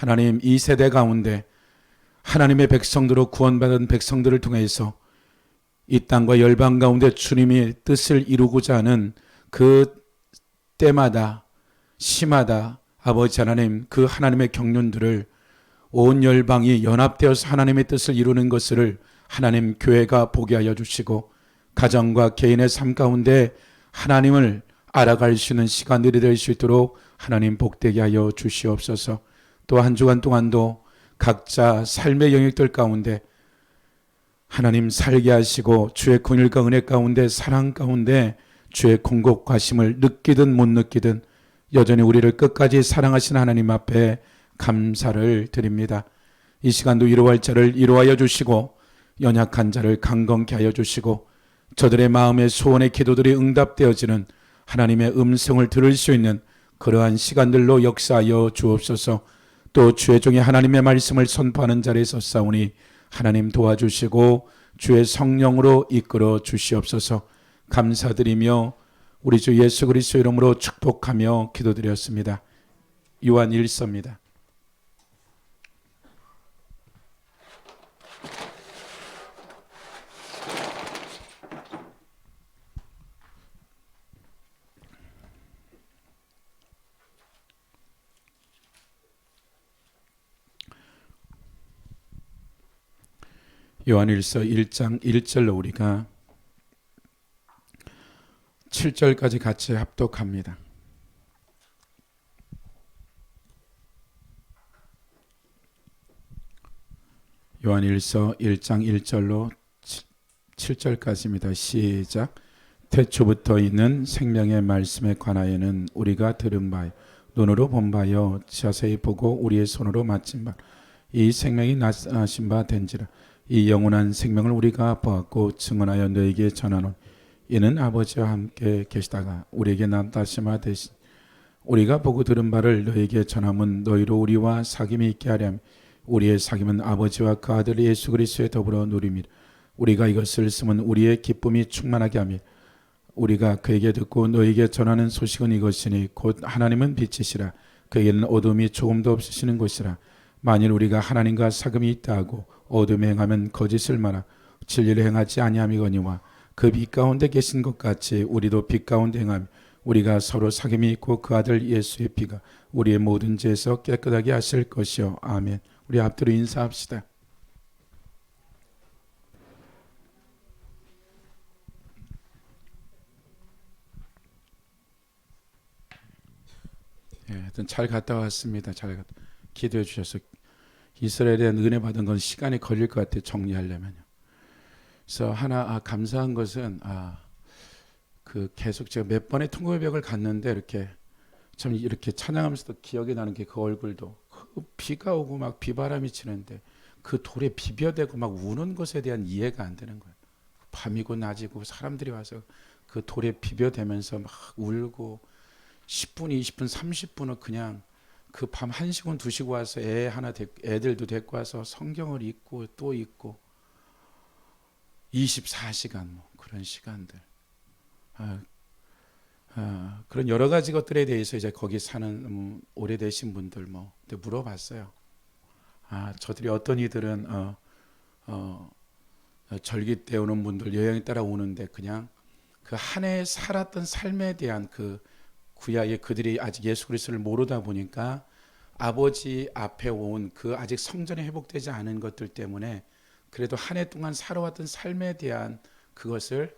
하나님, 이 세대 가운데 하나님의 백성들로 구원받은 백성들을 통해서 이 땅과 열방 가운데 주님이 뜻을 이루고자 하는 그 때마다 시마다 아버지 하나님, 그 하나님의 경륜들을 온 열방이 연합되어서 하나님의 뜻을 이루는 것을 하나님 교회가 보게 하여 주시고, 가정과 개인의 삶 가운데 하나님을 알아갈 수 있는 시간들이 될 수 있도록 하나님 복되게 하여 주시옵소서. 또 한 주간 동안도 각자 삶의 영역들 가운데 하나님 살게 하시고, 주의 긍휼과 은혜 가운데, 사랑 가운데 주의 공급하심을 느끼든 못 느끼든 여전히 우리를 끝까지 사랑하신 하나님 앞에 감사를 드립니다. 이 시간도 위로할 자를 위로하여 주시고, 연약한 자를 강건케 하여 주시고, 저들의 마음의 소원의 기도들이 응답되어지는 하나님의 음성을 들을 수 있는 그러한 시간들로 역사하여 주옵소서. 또 주의 종이 하나님의 말씀을 선포하는 자리에 섰사오니 하나님 도와주시고 주의 성령으로 이끌어 주시옵소서. 감사드리며 우리 주 예수 그리스도 이름으로 축복하며 기도드렸습니다. 요한 1서입니다. 요한일서 1장 1절로 우리가 7절까지 같이 합독합니다. 요한일서 1장 1절로 7절까지입니다. 시작. 태초부터 있는 생명의 말씀에 관하여는 우리가 들은 바요 눈으로 본 바요 자세히 보고 우리의 손으로 만진 바 이 생명이 나신 바 된지라. 이 영원한 생명을 우리가 보았고 증언하여 너에게 전하노니 이는 아버지와 함께 계시다가 우리에게 나타나심하 되신 우리가 보고 들은 바를 너에게 전함은 너희로 우리와 사귐이 있게 하려 함. 우리의 사귐은 아버지와 그 아들 예수 그리스도에 더불어 누림이라. 우리가 이것을 쓰면 우리의 기쁨이 충만하게 하며 우리가 그에게 듣고 너에게 전하는 소식은 이것이니 곧 하나님은 빛이시라. 그에게는 어둠이 조금도 없으시는 것이라. 만일 우리가 하나님과 사귐이 있다 하고 어둠에 행하면 거짓을 말하 진리를 행하지 아니함이거니와 그 빛 가운데 계신 것 같이 우리도 빛 가운데 행하며 우리가 서로 사귐이 있고 그 아들 예수의 피가 우리의 모든 죄에서 깨끗하게 하실 것이요. 아멘. 우리 앞뒤로 인사합시다. 하여튼 잘 갔다 왔습니다. 잘 갔다. 기도해 주셔서 이스라엘에 대한 은혜 받은 건 시간이 걸릴 것 같아요. 정리하려면요. 그래서 하나 감사한 것은 그 계속 제가 몇 번의 통곡의 벽을 갔는데 이렇게 참 이렇게 찬양하면서도 기억이 나는 게 그 얼굴도 그 비가 오고 막 비바람이 치는데 그 돌에 비벼대고 막 우는 것에 대한 이해가 안 되는 거예요. 밤이고 낮이고 사람들이 와서 그 돌에 비벼대면서 막 울고 10분, 20분, 30분은 그냥 그 밤 1시간, 2시간 와서 애들도 데리고 와서 성경을 읽고 또 읽고 24시간 뭐 그런 시간들. 그런 여러 가지 것들에 대해서 이제 거기 사는 오래되신 분들 뭐 물어봤어요. 저들이 어떤 이들은 절기 때 오는 분들 여행에 따라 오는데 그냥 그 한 해 살았던 삶에 대한 그 구약의 그들이 아직 예수 그리스도를 모르다 보니까 아버지 앞에 온 그 아직 성전이 회복되지 않은 것들 때문에 그래도 한 해 동안 살아왔던 삶에 대한 그것을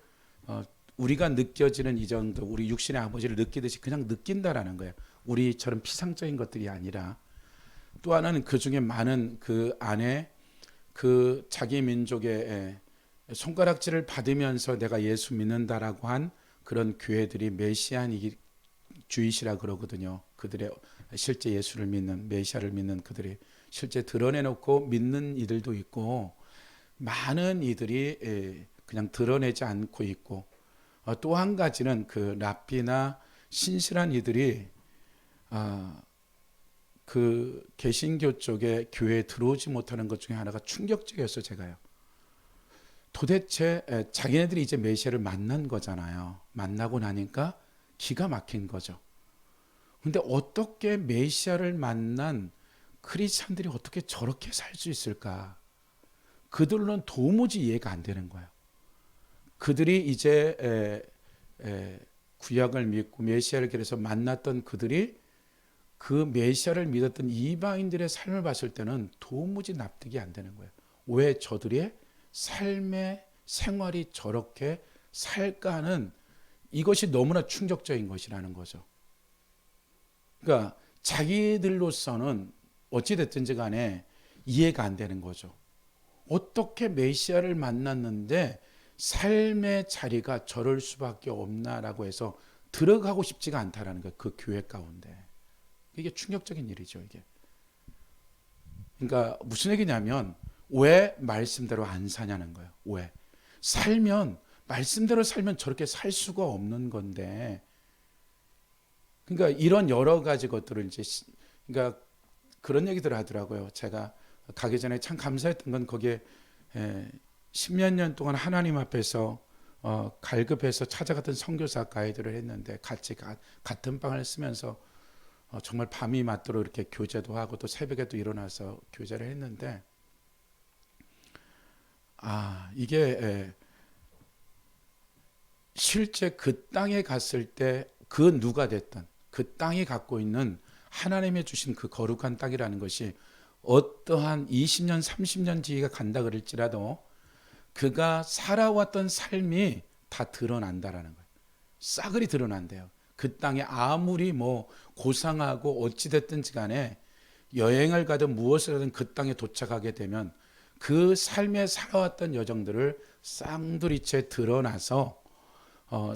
우리가 느껴지는 이 정도 우리 육신의 아버지를 느끼듯이 그냥 느낀다라는 거예요. 우리처럼 피상적인 것들이 아니라. 또 하나는 그 중에 많은 그 안에 그 자기 민족의 손가락질을 받으면서 내가 예수 믿는다라고 한 그런 교회들이 메시아주의시라 그러거든요. 그들의 실제 예수를 믿는 메시아를 믿는 그들이 실제 드러내놓고 믿는 이들도 있고 많은 이들이 그냥 드러내지 않고 있고 또 한 가지는 그 랍비나 신실한 이들이 그 개신교 쪽에 교회에 들어오지 못하는 것 중에 하나가 충격적이었어요. 제가요. 도대체 자기네들이 이제 메시아를 만난 거잖아요. 만나고 나니까 기가 막힌 거죠. 근데 어떻게 메시아를 만난 크리스찬들이 어떻게 저렇게 살 수 있을까? 그들로는 도무지 이해가 안 되는 거예요. 그들이 이제 구약을 믿고 메시아를 그래서 만났던 그들이 그 메시아를 믿었던 이방인들의 삶을 봤을 때는 도무지 납득이 안 되는 거예요. 왜 저들의 삶의 생활이 저렇게 살까 하는 이것이 너무나 충격적인 것이라는 거죠. 그러니까 자기들로서는 어찌됐든지 간에 이해가 안 되는 거죠. 어떻게 메시아를 만났는데 삶의 자리가 저럴 수밖에 없나라고 해서 들어가고 싶지가 않다라는 거예요. 그 교회 가운데. 이게 충격적인 일이죠, 이게. 그러니까 무슨 얘기냐면 왜 말씀대로 안 사냐는 거예요. 왜? 살면 말씀대로 살면 저렇게 살 수가 없는 건데. 그러니까 이런 여러 가지 것들을 이제 그러니까 그런 얘기들을 하더라고요. 제가 가기 전에 참 감사했던 건 거기에 10몇 년 동안 하나님 앞에서 갈급해서 찾아갔던 선교사 가이드를 했는데 같이 같은 방을 쓰면서 정말 밤이 맞도록 이렇게 교제도 하고 또 새벽에 또 일어나서 교제를 했는데 이게 실제 그 땅에 갔을 때 그 누가 됐든 그 땅이 갖고 있는 하나님의 주신 그 거룩한 땅이라는 것이 어떠한 20년, 30년 뒤가 간다 그럴지라도 그가 살아왔던 삶이 다 드러난다라는 거예요. 싸그리 드러난대요. 그 땅에 아무리 뭐 고상하고 어찌됐든지 간에 여행을 가든 무엇을 하든 그 땅에 도착하게 되면 그 삶에 살아왔던 여정들을 쌍두리째 드러나서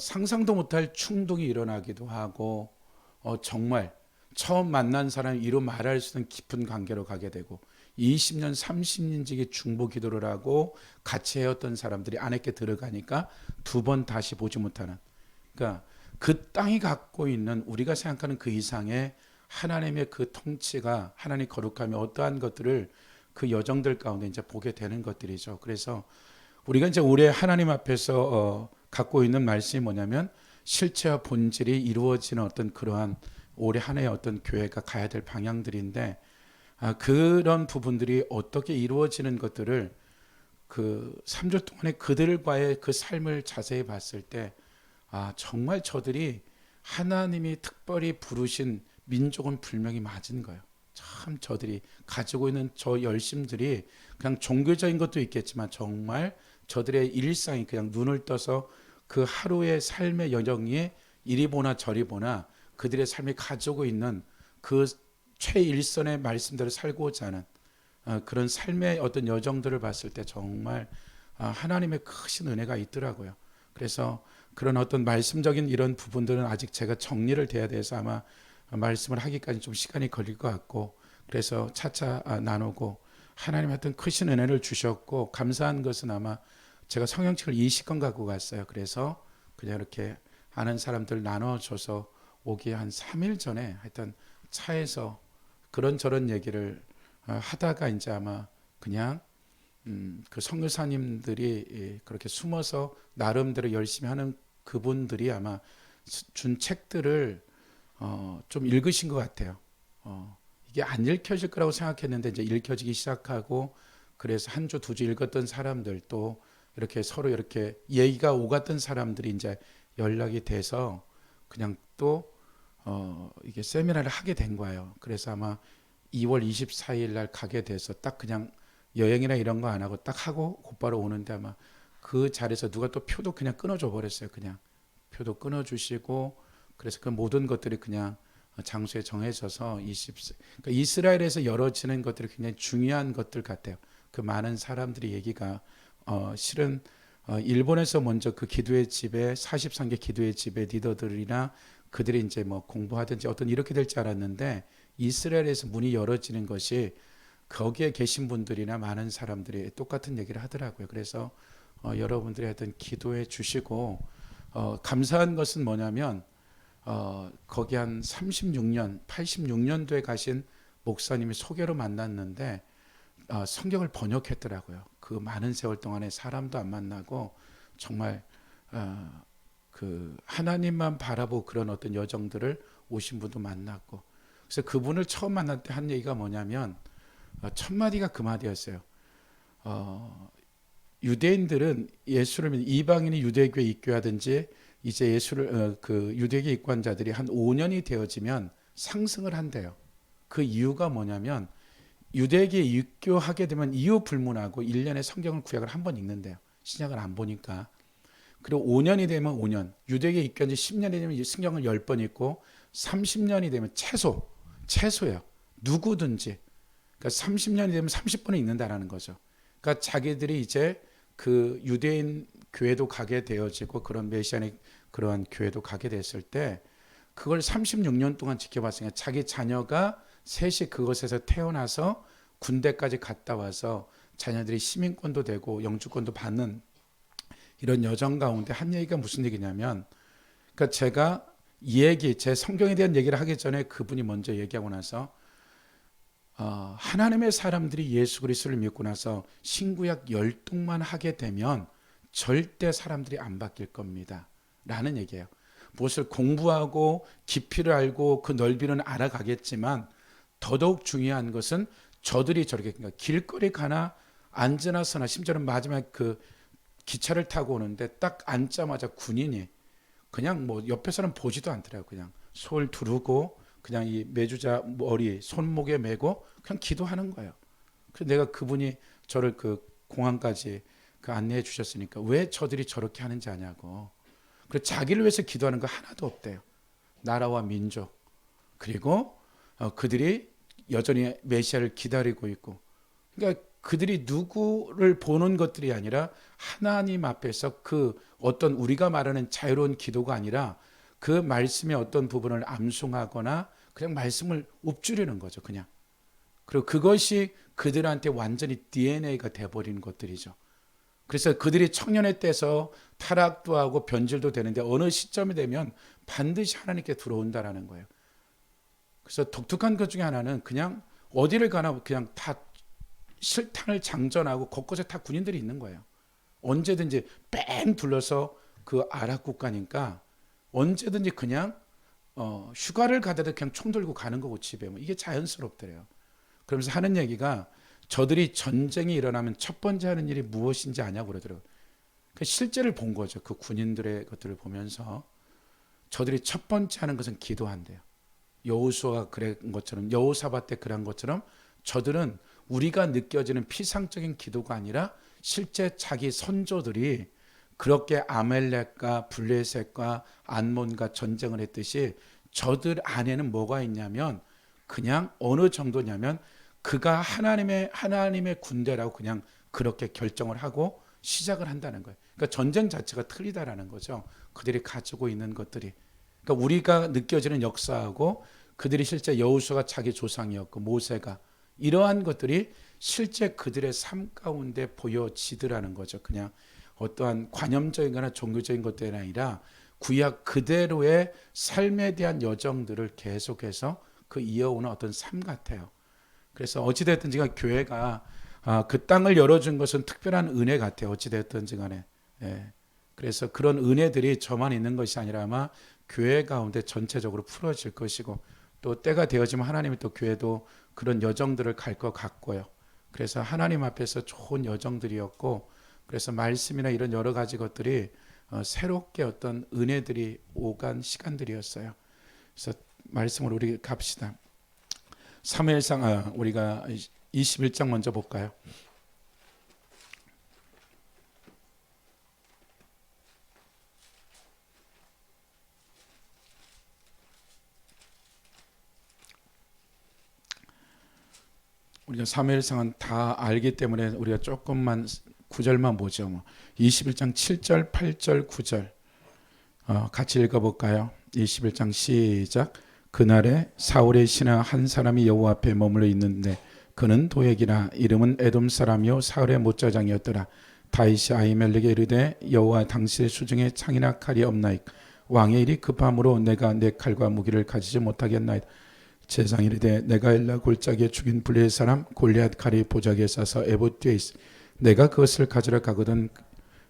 상상도 못할 충동이 일어나기도 하고 정말 처음 만난 사람이 이루 말할 수 있는 깊은 관계로 가게 되고 20년, 30년 지기 중보 기도를 하고 같이 해왔던 사람들이 안에게 들어가니까 두 번 다시 보지 못하는 그러니까 그 땅이 갖고 있는 우리가 생각하는 그 이상의 하나님의 그 통치가 하나님 거룩함이 어떠한 것들을 그 여정들 가운데 이제 보게 되는 것들이죠. 그래서 우리가 이제 올해 하나님 앞에서 갖고 있는 말씀이 뭐냐면 실체와 본질이 이루어지는 어떤 그러한 올해 한 해의 어떤 교회가 가야 될 방향들인데 그런 부분들이 어떻게 이루어지는 것들을 그 3주 동안에 그들과의 그 삶을 자세히 봤을 때 정말 저들이 하나님이 특별히 부르신 민족은 분명히 맞은 거예요. 참 저들이 가지고 있는 저 열심들이 그냥 종교적인 것도 있겠지만 정말 저들의 일상이 그냥 눈을 떠서 그 하루의 삶의 여정이 이리 보나 저리 보나 그들의 삶이 가지고 있는 그 최일선의 말씀대로 살고자 하는 그런 삶의 어떤 여정들을 봤을 때 정말 하나님의 크신 은혜가 있더라고요. 그래서 그런 어떤 말씀적인 이런 부분들은 아직 제가 정리를 돼야 돼서 아마 말씀을 하기까지 좀 시간이 걸릴 것 같고 그래서 차차 나누고 하나님 하여튼 크신 은혜를 주셨고 감사한 것은 아마 제가 성경책을 20권 갖고 갔어요. 그래서 그냥 이렇게 아는 사람들 나눠줘서 오기 한 3일 전에 하여튼 차에서 그런저런 얘기를 하다가 이제 아마 그냥 그 선교사님들이 그렇게 숨어서 나름대로 열심히 하는 그분들이 아마 준 책들을 좀 읽으신 것 같아요. 이게 안 읽혀질 거라고 생각했는데 이제 읽혀지기 시작하고 그래서 한 주, 두 주 읽었던 사람들 또 이렇게 서로 이렇게 얘기가 오갔던 사람들이 이제 연락이 돼서 그냥 또 이게 세미나를 하게 된 거예요. 그래서 아마 2월 24일 날 가게 돼서 딱 그냥 여행이나 이런 거 안 하고 딱 하고 곧바로 오는데 아마 그 자리에서 누가 또 표도 그냥 끊어줘 버렸어요. 그냥 표도 끊어주시고 그래서 그 모든 것들이 그냥 장소에 정해져서 그러니까 이스라엘에서 열어지는 것들이 굉장히 중요한 것들 같아요. 그 많은 사람들이 얘기가 실은 일본에서 먼저 그 기도의 집에 43개 기도의 집의 리더들이나 그들이 이제 뭐 공부하든지 어떤 이렇게 될 줄 알았는데 이스라엘에서 문이 열어지는 것이 거기에 계신 분들이나 많은 사람들이 똑같은 얘기를 하더라고요. 그래서 여러분들이 하여튼 기도해 주시고 감사한 것은 뭐냐면 거기 한 36년, 86년도에 가신 목사님이 소개로 만났는데 성경을 번역했더라고요. 그 많은 세월 동안에 사람도 안 만나고 정말 그 하나님만 바라보고 그런 어떤 여정들을 오신 분도 만났고 그래서 그분을 처음 만날 때 한 얘기가 뭐냐면 첫 마디가 그 마디였어요. 유대인들은 예수를 믿는 이방인이 유대교에 입교하든지 이제 예수를 그 유대교에 입고한 자들이 한 5년이 되어지면 상승을 한대요. 그 이유가 뭐냐면 유대교에 입교하게 되면 이유 불문하고 1년에 성경을 구약을 한 번 읽는데요. 신약을 안 보니까. 그리고 5년이 되면 5년, 유대교에 입교한 지 10년이 되면 성경을 10번 읽고 30년이 되면 최소예요. 누구든지. 그러니까 30년이 되면 30번을 읽는다라는 거죠. 그러니까 자기들이 이제 그 유대인 교회도 가게 되어지고 그런 메시아닉 그러한 교회도 가게 됐을 때 그걸 36년 동안 지켜봤으니까 자기 자녀가 셋이 그것에서 태어나서 군대까지 갔다 와서 자녀들이 시민권도 되고 영주권도 받는 이런 여정 가운데 한 얘기가 무슨 얘기냐면, 그러니까 제가 이 얘기, 제 성경에 대한 얘기를 하기 전에 그분이 먼저 얘기하고 나서 하나님의 사람들이 예수 그리스도를 믿고 나서 신구약 열동만 하게 되면 절대 사람들이 안 바뀔 겁니다 라는 얘기예요. 무엇을 공부하고 깊이를 알고 그 넓이는 알아가겠지만 더더욱 중요한 것은 저들이 저렇게, 그러니까 길거리 가나 앉으나 서나, 심지어는 마지막 그 기차를 타고 오는데 딱 앉자마자 군인이 그냥 뭐 옆에서는 보지도 않더라고요. 그냥 손을 두르고 그냥 이 메주자 머리 손목에 메고 그냥 기도하는 거예요. 그래서 내가 그분이 저를 그 공항까지 그 안내해 주셨으니까 왜 저들이 저렇게 하는지 아냐고. 그래서 자기를 위해서 기도하는 거 하나도 없대요. 나라와 민족, 그리고 그들이 여전히 메시아를 기다리고 있고, 그러니까 그들이 누구를 보는 것들이 아니라 하나님 앞에서 그 어떤 우리가 말하는 자유로운 기도가 아니라 그 말씀의 어떤 부분을 암송하거나 그냥 말씀을 읊조리는 거죠, 그냥. 그리고 그것이 그들한테 완전히 DNA가 돼버리는 것들이죠. 그래서 그들이 청년의 때서 타락도 하고 변질도 되는데 어느 시점이 되면 반드시 하나님께 들어온다라는 거예요. 그래서 독특한 것 중에 하나는 그냥 어디를 가나 그냥 다 실탄을 장전하고 곳곳에 다 군인들이 있는 거예요. 언제든지 뺑 둘러서 그 아랍 국가니까 언제든지 그냥 휴가를 가다도 그냥 총 들고 가는 거고 집에 뭐 이게 자연스럽더래요. 그러면서 하는 얘기가 저들이 전쟁이 일어나면 첫 번째 하는 일이 무엇인지 아냐고 그러더라고요. 그 실제를 본 거죠. 그 군인들의 것들을 보면서 저들이 첫 번째 하는 것은 기도한대요. 여호수아가 그런 것처럼, 여호사밧 때 그런 것처럼 저들은 우리가 느껴지는 피상적인 기도가 아니라 실제 자기 선조들이 그렇게 아멜렉과 블레셋과 안몬과 전쟁을 했듯이 저들 안에는 뭐가 있냐면 그냥 어느 정도냐면 그가 하나님의 군대라고 그냥 그렇게 결정을 하고 시작을 한다는 거예요. 그러니까 전쟁 자체가 틀리다라는 거죠. 그들이 가지고 있는 것들이. 그러니까 우리가 느껴지는 역사하고 그들이 실제 여호수아가 자기 조상이었고 모세가 이러한 것들이 실제 그들의 삶 가운데 보여지더라는 거죠. 그냥 어떠한 관념적인 거나 종교적인 것들이 아니라 구약 그대로의 삶에 대한 여정들을 계속해서 그 이어오는 어떤 삶 같아요. 그래서 어찌됐든지 교회가 그 땅을 열어준 것은 특별한 은혜 같아요. 어찌됐든지 간에. 예. 그래서 그런 은혜들이 저만 있는 것이 아니라 아마 교회 가운데 전체적으로 풀어질 것이고 또 때가 되어지면 하나님이 또 교회도 그런 여정들을 갈 것 같고요. 그래서 하나님 앞에서 좋은 여정들이었고 그래서 말씀이나 이런 여러 가지 것들이 새롭게 어떤 은혜들이 오간 시간들이었어요. 그래서 말씀을 우리 갑시다. 사무엘상 우리가 21장 먼저 볼까요? 우리가 사무엘상은 다 알기 때문에 우리가 조금만 구절만 보죠. 21장 7절, 8절, 9절 같이 읽어볼까요? 21장 시작. 그날에 사울의 신하 한 사람이 여호와 앞에 머물러 있는데 그는 도액이라 이름은 에돔 사람이요 사울의 못자장이었더라. 다윗이 아히멜렉에게 이르되 여호와 당신의 수중에 창이나 칼이 없나이까. 왕의 일이 급함으로 내가 내 칼과 무기를 가지지 못하겠나이다. 제사장이 이르되 내가 엘라 골짜기에 죽인 블레셋 사람 골리앗 칼이 보자기에 싸서 에봇 뒤에 있어 내가 그것을 가지러 가거든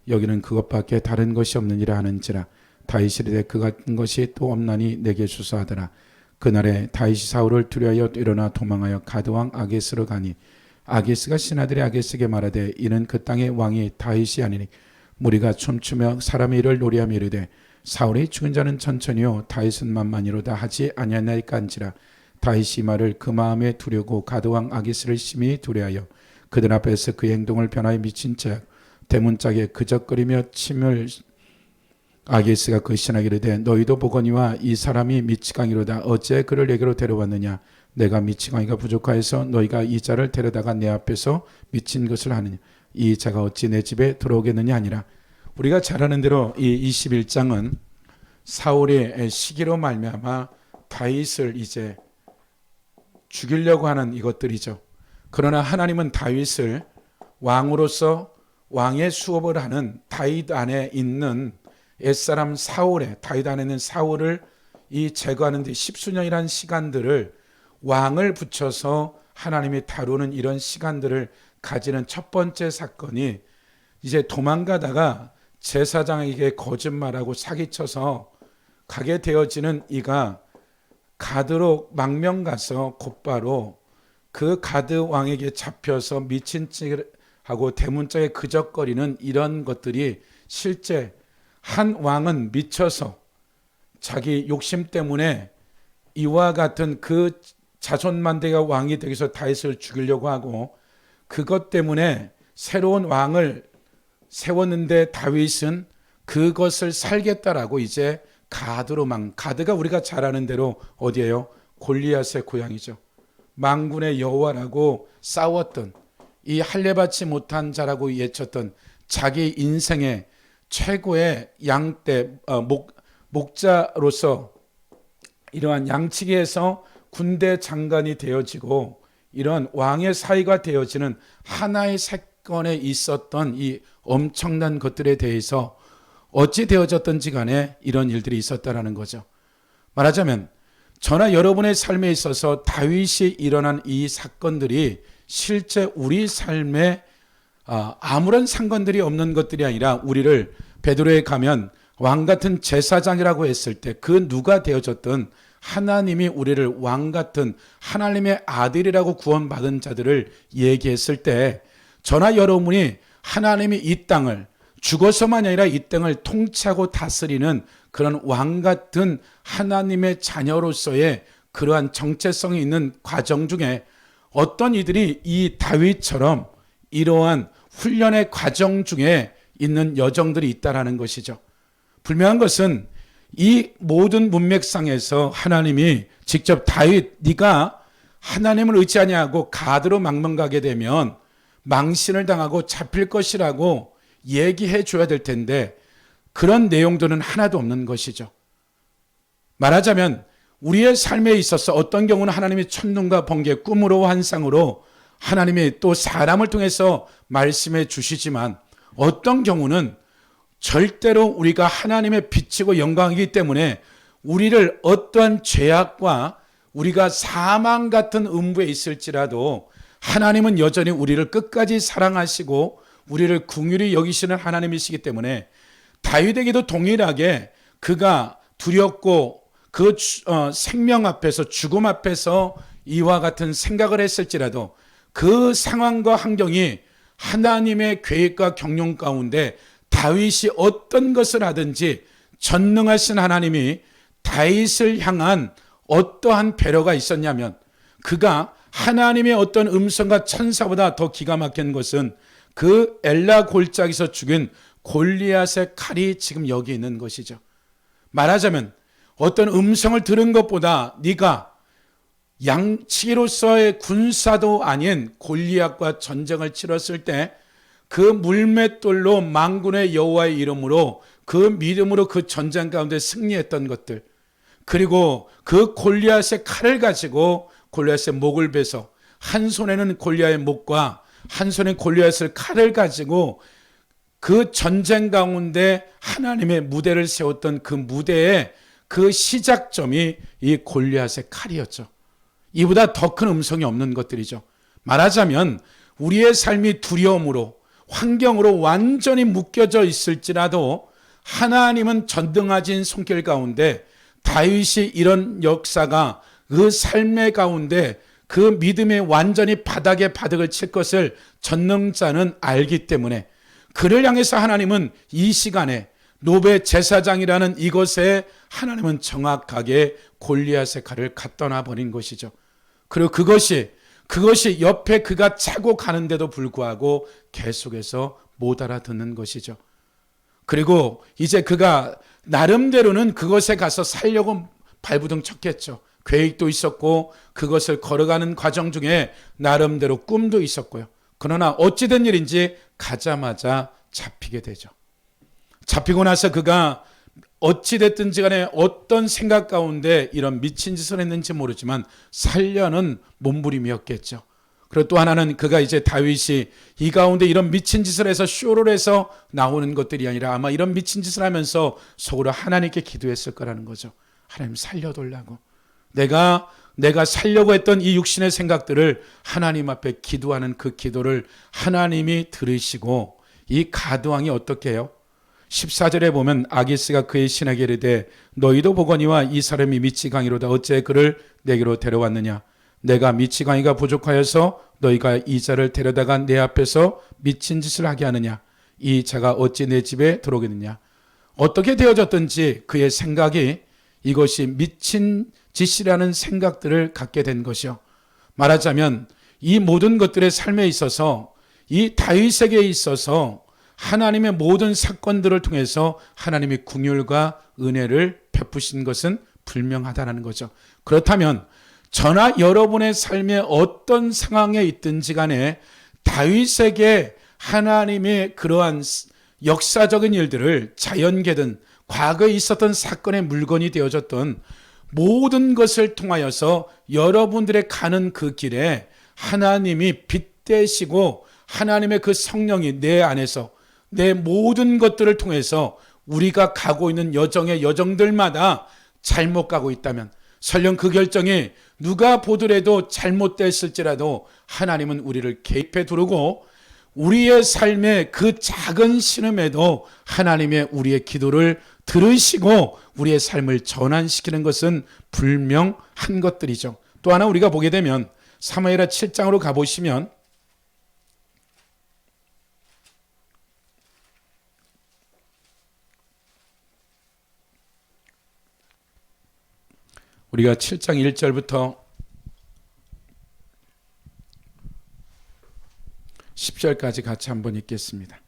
여기는 그것밖에 다른 것이 없느니라 하는지라. 다윗이 이르되 그 같은 것이 또 없나니 내게 주소하더라. 그날에 다윗이 사울을 두려하여 일어나 도망하여 가드왕 아게스로 가니 아게스가 신하들이 아게스에게 말하되 이는 그 땅의 왕이 다윗이 아니니 무리가 춤추며 사람의 일을 노래하며 이르되 사울이 죽은 자는 천천히요 다윗은 만만히로다 하지 아니하나이까한지라. 다윗이 이 말을 그 마음에 두려고 가드왕 아게스를 심히 두려하여 그들 앞에서 그의 행동을 변하여 미친 채 대문짝에 그적거리며 침을. 아게스가 그 신하에게 이르되 너희도 보거니와 이 사람이 미치광이로다. 어째 그를 내게로 데려왔느냐. 내가 미치광이가 부족하여서 너희가 이 자를 데려다가 내 앞에서 미친 것을 하느냐. 이 자가 어찌 내 집에 들어오겠느냐 아니라. 우리가 잘 아는 대로 이 21장은 사울의 시기로 말미암아 다윗을 이제 죽이려고 하는 이것들이죠. 그러나 하나님은 다윗을 왕으로서 왕의 수업을 하는 다윗 안에 있는 옛사람 사울의, 다윗 안에 있는 사울을 이 제거하는 데 십수년이라는 시간들을 왕을 붙여서 하나님이 다루는 이런 시간들을 가지는 첫 번째 사건이 이제 도망가다가 제사장에게 거짓말하고 사기쳐서 가게 되어지는 이가 가드로 망명 가서 곧바로 그 가드 왕에게 잡혀서 미친 찌하고 대문짝에 그적거리는 이런 것들이 실제 한 왕은 미쳐서 자기 욕심 때문에 이와 같은 그 자손만대가 왕이 되기 위해서 다윗을 죽이려고 하고 그것 때문에 새로운 왕을 세웠는데 다윗은 그것을 살겠다라고 이제 가드가 우리가 잘 아는 대로 어디예요? 골리앗의 고향이죠. 만군의 여호와라고 싸웠던 이 할례받지 못한 자라고 외쳤던 자기 인생의 최고의 목자로서 이러한 양치기에서 군대 장관이 되어지고 이런 왕의 사위가 되어지는 하나의 사건에 있었던 이 엄청난 것들에 대해서 어찌 되어졌던지 간에 이런 일들이 있었다라는 거죠. 말하자면 저나 여러분의 삶에 있어서 다윗이 일어난 이 사건들이 실제 우리 삶에 아무런 상관들이 없는 것들이 아니라 우리를 베드로에 가면 왕 같은 제사장이라고 했을 때 그 누가 되어졌든 하나님이 우리를 왕 같은 하나님의 아들이라고 구원받은 자들을 얘기했을 때 저나 여러분이 하나님이 이 땅을 죽어서만이 아니라 이 땅을 통치하고 다스리는 그런 왕 같은 하나님의 자녀로서의 그러한 정체성이 있는 과정 중에 어떤 이들이 이 다윗처럼 이러한 훈련의 과정 중에 있는 여정들이 있다라는 것이죠. 분명한 것은 이 모든 문맥상에서 하나님이 직접 다윗 네가 하나님을 의지하지 않고 가드로 망명가게 되면 망신을 당하고 잡힐 것이라고 얘기해 줘야 될 텐데 그런 내용들은 하나도 없는 것이죠. 말하자면 우리의 삶에 있어서 어떤 경우는 하나님이 첫눈과 번개, 꿈으로 환상으로 하나님이 또 사람을 통해서 말씀해 주시지만 어떤 경우는 절대로 우리가 하나님의 빛이고 영광이기 때문에 우리를 어떠한 죄악과 우리가 사망 같은 음부에 있을지라도 하나님은 여전히 우리를 끝까지 사랑하시고 우리를 긍휼히 여기시는 하나님이시기 때문에 다윗에게도 동일하게 그가 두렵고 그 생명 앞에서 죽음 앞에서 이와 같은 생각을 했을지라도 그 상황과 환경이 하나님의 계획과 경륜 가운데 다윗이 어떤 것을 하든지 전능하신 하나님이 다윗을 향한 어떠한 배려가 있었냐면 그가 하나님의 어떤 음성과 천사보다 더 기가 막힌 것은 그 엘라 골짜기에서 죽인 골리앗의 칼이 지금 여기 있는 것이죠. 말하자면 어떤 음성을 들은 것보다 네가 양치기로서의 군사도 아닌 골리앗과 전쟁을 치렀을 때 그 물맷돌로 만군의 여호와의 이름으로 그 믿음으로 그 전쟁 가운데 승리했던 것들 그리고 그 골리앗의 칼을 가지고 골리앗의 목을 베서 한 손에는 골리앗의 목과 한 손에 골리앗의 칼을 가지고 그 전쟁 가운데 하나님의 무대를 세웠던 그 무대의 그 시작점이 이 골리앗의 칼이었죠. 이보다 더 큰 음성이 없는 것들이죠. 말하자면 우리의 삶이 두려움으로 환경으로 완전히 묶여져 있을지라도 하나님은 전등하신 손길 가운데 다윗이 이런 역사가 그 삶의 가운데 그 믿음의 완전히 바닥에 바닥을 칠 것을 전능자는 알기 때문에 그를 향해서 하나님은 이 시간에 노베 제사장이라는 이곳에 하나님은 정확하게 골리앗의 칼을 갖다 놔 버린 것이죠. 그리고 그것이 옆에 그가 차고 가는데도 불구하고 계속해서 못 알아듣는 것이죠. 그리고 이제 그가 나름대로는 그것에 가서 살려고 발부둥 쳤겠죠. 계획도 있었고 그것을 걸어가는 과정 중에 나름대로 꿈도 있었고요. 그러나 어찌된 일인지 가자마자 잡히게 되죠. 잡히고 나서 그가 어찌됐든지 간에 어떤 생각 가운데 이런 미친 짓을 했는지 모르지만 살려는 몸부림이었겠죠. 그리고 또 하나는 그가 이제 다윗이 이 가운데 이런 미친 짓을 해서 쇼를 해서 나오는 것들이 아니라 아마 이런 미친 짓을 하면서 속으로 하나님께 기도했을 거라는 거죠. 하나님 살려달라고. 내가 살려고 했던 이 육신의 생각들을 하나님 앞에 기도하는 그 기도를 하나님이 들으시고 이 가드왕이 어떻게 해요? 14절에 보면 아기스가 그의 신에게 이르되 너희도 보거니와 이 사람이 미치광이로다 어째 그를 내게로 데려왔느냐 내가 미치광이가 부족하여서 너희가 이 자를 데려다가 내 앞에서 미친 짓을 하게 하느냐 이 자가 어찌 내 집에 들어오겠느냐. 어떻게 되어졌든지 그의 생각이 이것이 미친 짓이라는 생각들을 갖게 된 것이요. 말하자면 이 모든 것들의 삶에 있어서 이 다윗에게 있어서 하나님의 모든 사건들을 통해서 하나님의 긍휼과 은혜를 베푸신 것은 분명하다는 거죠. 그렇다면 저나 여러분의 삶에 어떤 상황에 있든지 간에 다윗에게 하나님의 그러한 역사적인 일들을 자연계든 과거에 있었던 사건의 물건이 되어졌던 모든 것을 통하여서 여러분들의 가는 그 길에 하나님이 빗대시고 하나님의 그 성령이 내 안에서 내 모든 것들을 통해서 우리가 가고 있는 여정의 여정들마다 잘못 가고 있다면 설령 그 결정이 누가 보더라도 잘못됐을지라도 하나님은 우리를 개입해 두르고 우리의 삶의 그 작은 신음에도 하나님의 우리의 기도를 들으시고 우리의 삶을 전환시키는 것은 분명한 것들이죠. 또 하나 우리가 보게 되면 사무엘하 7장으로 가보시면 우리가 7장 1절부터 10절까지 같이 한번 읽겠습니다.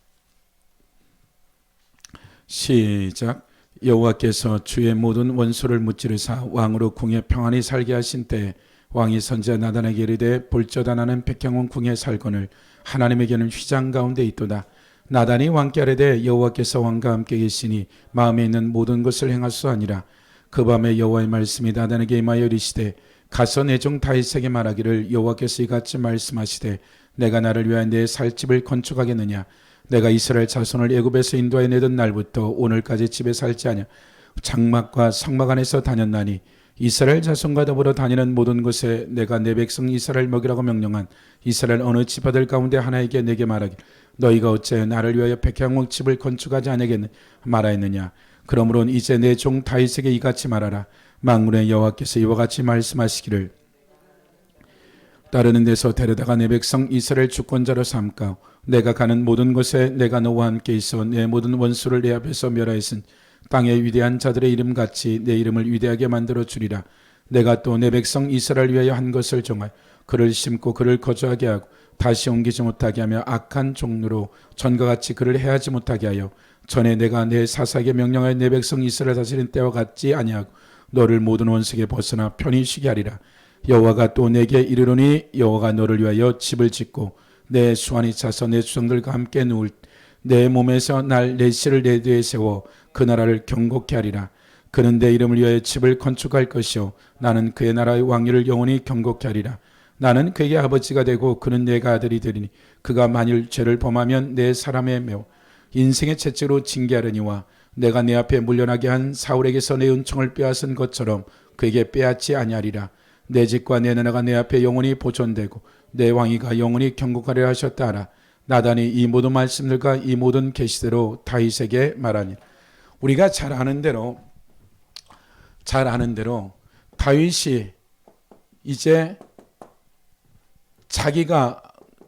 시작. 여호와께서 주의 모든 원수를 무찌르사 왕으로 궁에 평안히 살게 하신 때에 왕이 선지자 나단에게 이르되 볼저다 나는 백향원 궁에 살거늘 하나님에게는 휘장 가운데 있도다. 나단이 왕께 아뢰되 여호와께서 왕과 함께 계시니 마음에 있는 모든 것을 행하소아니라. 그 밤에 여호와의 말씀이 나단에게 임하여 이르시되 가서 내 종 다윗에게 말하기를 여호와께서 이같이 말씀하시되 내가 나를 위하여 내 살 집을 건축하겠느냐. 내가 이스라엘 자손을 애굽에서 인도하여 내던 날부터 오늘까지 집에 살지 아니하 장막과 성막 안에서 다녔나니 이스라엘 자손과 더불어 다니는 모든 곳에 내가 내 백성 이스라엘 먹이라고 명령한 이스라엘 어느 지파들 가운데 하나에게 내게 말하길 너희가 어찌하여 나를 위하여 백향목 집을 건축하지 아니하겠느냐 말하였느냐. 그러므로 이제 내 종 다윗에게 이같이 말하라. 만군의 여호와께서 이와 같이 말씀하시기를 따르는 데서 데려다가 내 백성 이스라엘 주권자로 삼까 내가 가는 모든 곳에 내가 너와 함께 있어 내 모든 원수를 내 앞에서 멸하였은 땅의 위대한 자들의 이름같이 내 이름을 위대하게 만들어 주리라. 내가 또 내 백성 이스라엘 위하여 한 것을 정하여 그를 심고 그를 거주하게 하고 다시 옮기지 못하게 하며 악한 종로로 전과 같이 그를 해하지 못하게 하여 전에 내가 내 사사에게 명령하여 내 백성 이스라엘 다스린 때와 같지 아니하고 너를 모든 원수에게 벗어나 편히 쉬게 하리라. 여호와가 또 내게 이르노니 여호와가 너를 위하여 집을 짓고 내 수완이 차서 내 주성들과 함께 누울 내 몸에서 날 내 씨를 내 뒤에 세워 그 나라를 경고케 하리라. 그는 내 이름을 위하여 집을 건축할 것이요 나는 그의 나라의 왕위를 영원히 경고케 하리라. 나는 그에게 아버지가 되고 그는 내가 아들이 되리니 그가 만일 죄를 범하면 내 사람의 매우 인생의 채찍으로 징계하려니와 내가 내 앞에 물려나게 한 사울에게서 내 은총을 빼앗은 것처럼 그에게 빼앗지 아니하리라. 내 집과 내 나라가 내 앞에 영원히 보존되고 내 왕위가 영원히 경고하리라 하셨다 하라. 나단이 이 모든 말씀들과 이 모든 계시대로 다윗에게 말하니 우리가 잘 아는 대로 잘 아는 대로 다윗이 이제 자기가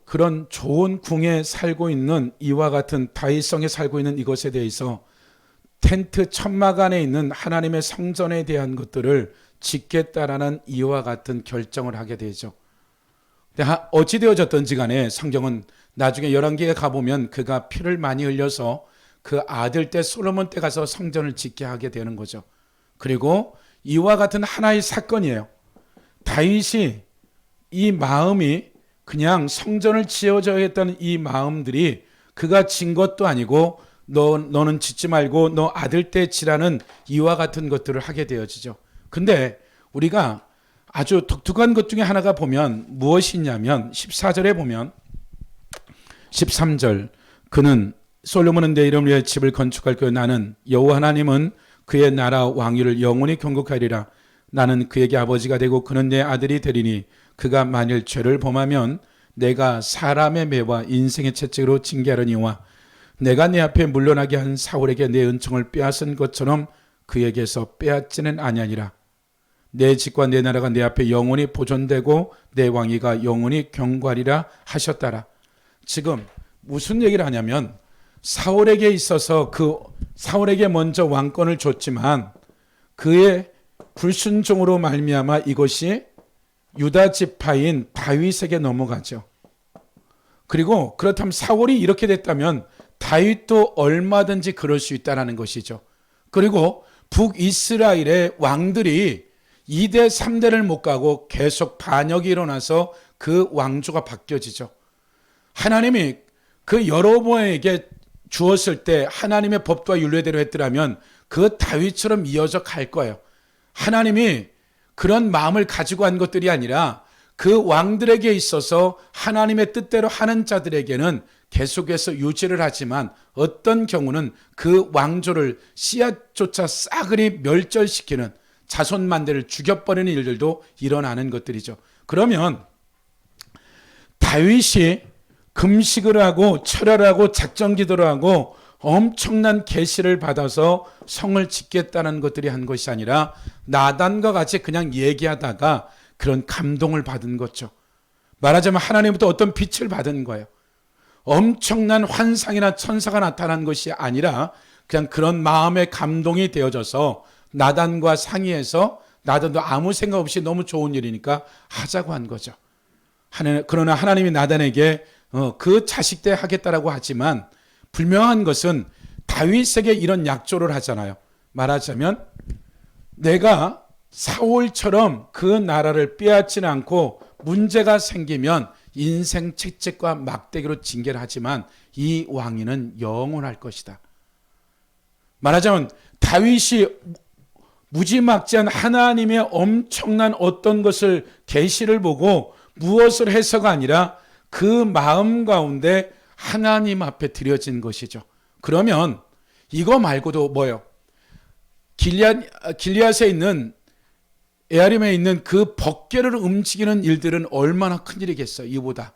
그런 좋은 궁에 살고 있는 이와 같은 다윗성에 살고 있는 이것에 대해서 텐트 천막 안에 있는 하나님의 성전에 대한 것들을 짓겠다라는 이와 같은 결정을 하게 되죠. 어찌 되어졌든지 간에 성경은 나중에 열왕기에 가보면 그가 피를 많이 흘려서 그 아들 때 솔로몬 때 가서 성전을 짓게 하게 되는 거죠. 그리고 이와 같은 하나의 사건이에요. 다윗이 이 마음이 그냥 성전을 지어줘야겠다는 이 마음들이 그가 진 것도 아니고 너는 짓지 말고 너 아들 때 지라는 이와 같은 것들을 하게 되어지죠. 근데 우리가 아주 독특한 것 중에 하나가 보면 무엇이 있냐면 14절에 보면 13절 그는 솔로몬은 내 이름을 위해 집을 건축할 것 나는 여호와 하나님은 그의 나라 왕위를 영원히 경국하리라. 나는 그에게 아버지가 되고 그는 내 아들이 되리니 그가 만일 죄를 범하면 내가 사람의 매와 인생의 채찍으로 징계하려니와 내가 내 앞에 물러나게 한 사울에게 내 은총을 빼앗은 것처럼 그에게서 빼앗지는 아니하니라. 내 집과 내 나라가 내 앞에 영원히 보존되고 내 왕위가 영원히 경고하리라 하셨다라. 지금 무슨 얘기를 하냐면 사울에게 있어서 사울에게 먼저 왕권을 줬지만 그의 불순종으로 말미암아 이것이 유다 지파인 다윗에게 넘어가죠. 그리고 그렇다면 사울이 이렇게 됐다면 다윗도 얼마든지 그럴 수 있다는 것이죠. 그리고 북이스라엘의 왕들이 2대 3대를 못 가고 계속 반역이 일어나서 그 왕조가 바뀌어지죠. 하나님이 그 여로보암에게 주었을 때 하나님의 법도와 율례대로 했더라면 그 다윗처럼 이어져 갈 거예요. 하나님이 그런 마음을 가지고 한 것들이 아니라 그 왕들에게 있어서 하나님의 뜻대로 하는 자들에게는 계속해서 유지를 하지만 어떤 경우는 그 왕조를 씨앗조차 싸그리 멸절시키는 자손만대를 죽여버리는 일들도 일어나는 것들이죠. 그러면 다윗이 금식을 하고 철야를 하고 작정기도를 하고 엄청난 계시를 받아서 성을 짓겠다는 것들이 한 것이 아니라 나단과 같이 그냥 얘기하다가 그런 감동을 받은 거죠. 말하자면 하나님부터 어떤 빛을 받은 거예요. 엄청난 환상이나 천사가 나타난 것이 아니라 그냥 그런 마음의 감동이 되어져서 나단과 상의해서 나단도 아무 생각 없이 너무 좋은 일이니까 하자고 한 거죠. 그러나 하나님이 나단에게 그 자식 때 하겠다라고 하지만 분명한 것은 다윗에게 이런 약조를 하잖아요. 말하자면 내가 사울처럼 그 나라를 빼앗지는 않고 문제가 생기면 인생 채찍과 막대기로 징계를 하지만 이 왕위는 영원할 것이다. 말하자면 다윗이 무지막지한 하나님의 엄청난 어떤 것을 계시를 보고 무엇을 해서가 아니라 그 마음 가운데 하나님 앞에 드려진 것이죠. 그러면 이거 말고도 뭐예요? 길리앗에 있는 에아림에 있는 그 법궤를 움직이는 일들은 얼마나 큰 일이겠어요. 이보다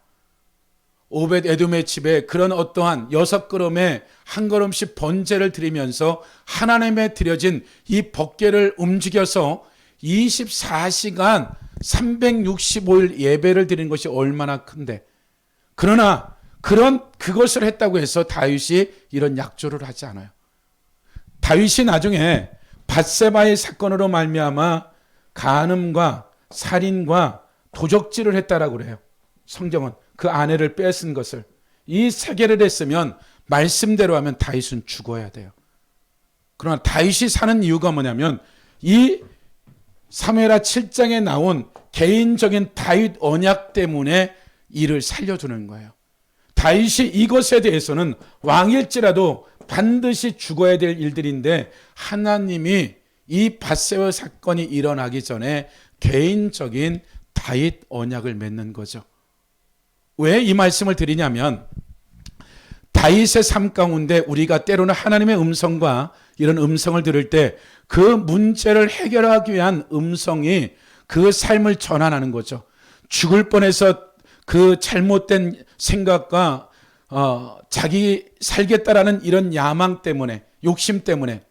오벳 에돔의 집에 그런 어떠한 6걸음에 한 걸음씩 번제를 드리면서 하나님에 드려진 이 법궤를 움직여서 24시간 365일 예배를 드리는 것이 얼마나 큰데, 그러나 그것을 했다고 해서 다윗이 이런 약조를 하지 않아요. 다윗이 나중에 밧세바의 사건으로 말미암아 간음과 살인과 도적질을 했다라고 그래요. 성경은 그 아내를 뺏은 것을 이 세 개를 했으면 말씀대로 하면 다윗은 죽어야 돼요. 그러나 다윗이 사는 이유가 뭐냐면 이 사무엘하 7장에 나온 개인적인 다윗 언약 때문에 이를 살려주는 거예요. 다윗이 이것에 대해서는 왕일지라도 반드시 죽어야 될 일들인데 하나님이 이 밧세바 사건이 일어나기 전에 개인적인 다윗 언약을 맺는 거죠. 왜 이 말씀을 드리냐면 다윗의 삶 가운데 우리가 때로는 하나님의 음성과 이런 음성을 들을 때 그 문제를 해결하기 위한 음성이 그 삶을 전환하는 거죠. 죽을 뻔해서 그 잘못된 생각과 자기 살겠다라는 이런 야망 때문에, 욕심 때문에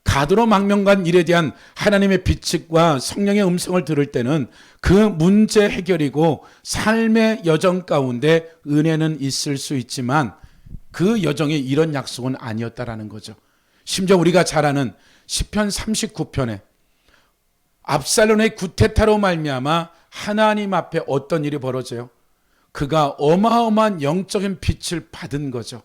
가드로망명간 일에 대한 하나님의 빛과 성령의 음성을 들을 때는 그 문제 해결이고 삶의 여정 가운데 은혜는 있을 수 있지만 그 여정이 이런 약속은 아니었다라는 거죠. 심지어 우리가 잘 아는 시편 39편에 압살롬의 구테타로 말미암아 하나님 앞에 어떤 일이 벌어져요? 그가 어마어마한 영적인 빛을 받은 거죠.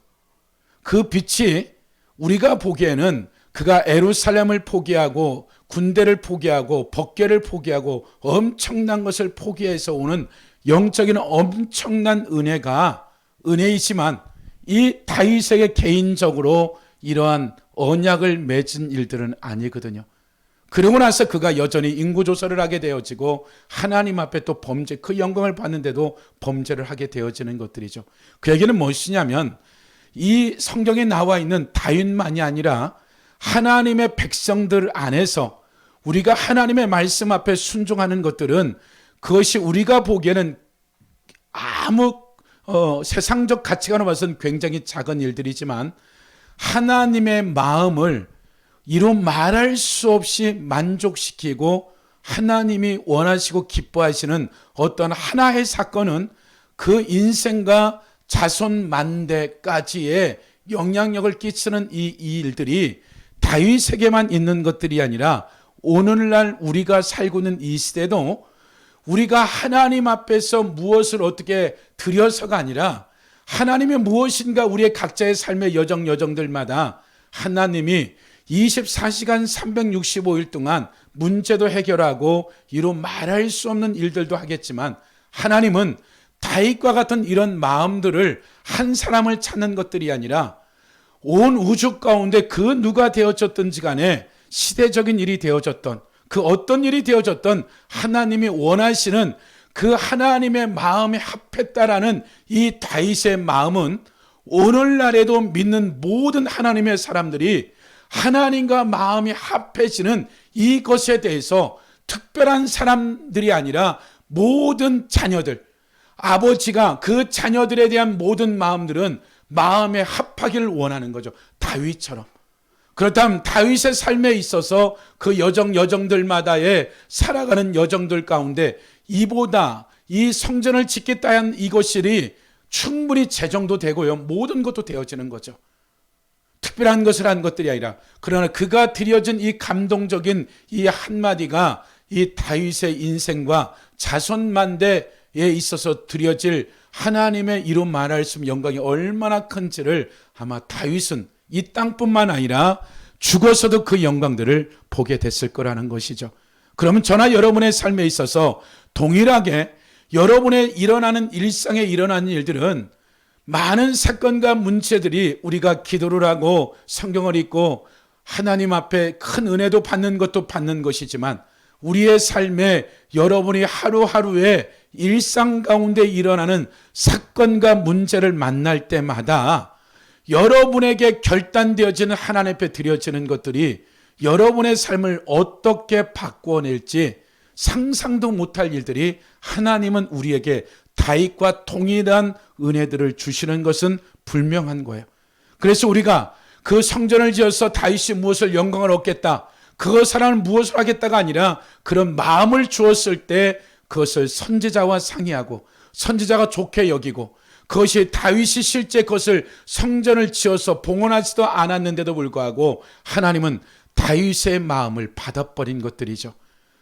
그 빛이 우리가 보기에는 그가 예루살렘을 포기하고 군대를 포기하고 법궤를 포기하고 엄청난 것을 포기해서 오는 영적인 엄청난 은혜이지만 이 다윗에게 개인적으로 이러한 언약을 맺은 일들은 아니거든요. 그러고 나서 그가 여전히 인구조사를 하게 되어지고 하나님 앞에 또 그 영광을 받는데도 범죄를 하게 되어지는 것들이죠. 그 얘기는 무엇이냐면 이 성경에 나와 있는 다윗만이 아니라 하나님의 백성들 안에서 우리가 하나님의 말씀 앞에 순종하는 것들은 그것이 우리가 보기에는 아무 세상적 가치관으로 봐서는 굉장히 작은 일들이지만 하나님의 마음을 이루 말할 수 없이 만족시키고 하나님이 원하시고 기뻐하시는 어떤 하나의 사건은 그 인생과 자손 만대까지의 영향력을 끼치는 이 일들이 다윗에게만 있는 것들이 아니라 오늘날 우리가 살고 있는 이 시대도 우리가 하나님 앞에서 무엇을 어떻게 드려서가 아니라 하나님의 무엇인가 우리의 각자의 삶의 여정들마다 하나님이 24시간 365일 동안 문제도 해결하고 이루 말할 수 없는 일들도 하겠지만 하나님은 다윗과 같은 이런 마음들을 한 사람을 찾는 것들이 아니라 온 우주 가운데 그 누가 되어졌든지 간에 시대적인 일이 되어졌던 그 어떤 일이 되어졌던 하나님이 원하시는 그 하나님의 마음에 합했다라는 이 다윗의 마음은 오늘날에도 믿는 모든 하나님의 사람들이 하나님과 마음이 합해지는 이것에 대해서 특별한 사람들이 아니라 모든 자녀들, 아버지가 그 자녀들에 대한 모든 마음들은 마음에 합하기를 원하는 거죠. 다윗처럼. 그렇다면 다윗의 삶에 있어서 그 여정들마다의 살아가는 여정들 가운데 이보다 이 성전을 짓겠다 한 이것이 충분히 재정도 되고요. 모든 것도 되어지는 거죠. 특별한 것을 한 것들이 아니라 그러나 그가 드려진 이 감동적인 이 한마디가 이 다윗의 인생과 자손만대에 있어서 드려질 하나님의 이루 말할 수 없는 영광이 얼마나 큰지를 아마 다윗은 이 땅뿐만 아니라 죽어서도 그 영광들을 보게 됐을 거라는 것이죠. 그러면 저나 여러분의 삶에 있어서 동일하게 여러분의 일어나는 일상에 일어나는 일들은 많은 사건과 문제들이 우리가 기도를 하고 성경을 읽고 하나님 앞에 큰 은혜도 받는 것도 받는 것이지만 우리의 삶에 여러분이 하루하루의 일상 가운데 일어나는 사건과 문제를 만날 때마다 여러분에게 결단되어지는 하나님 앞에 드려지는 것들이 여러분의 삶을 어떻게 바꿔낼지 상상도 못할 일들이 하나님은 우리에게 다윗과 동일한 은혜들을 주시는 것은 분명한 거예요. 그래서 우리가 그 성전을 지어서 다윗이 무엇을 영광을 얻겠다, 그 사람은 무엇을 하겠다가 아니라 그런 마음을 주었을 때 그것을 선지자와 상의하고 선지자가 좋게 여기고 그것이 다윗이 실제 그것을 성전을 지어서 봉헌하지도 않았는데도 불구하고 하나님은 다윗의 마음을 받아버린 것들이죠.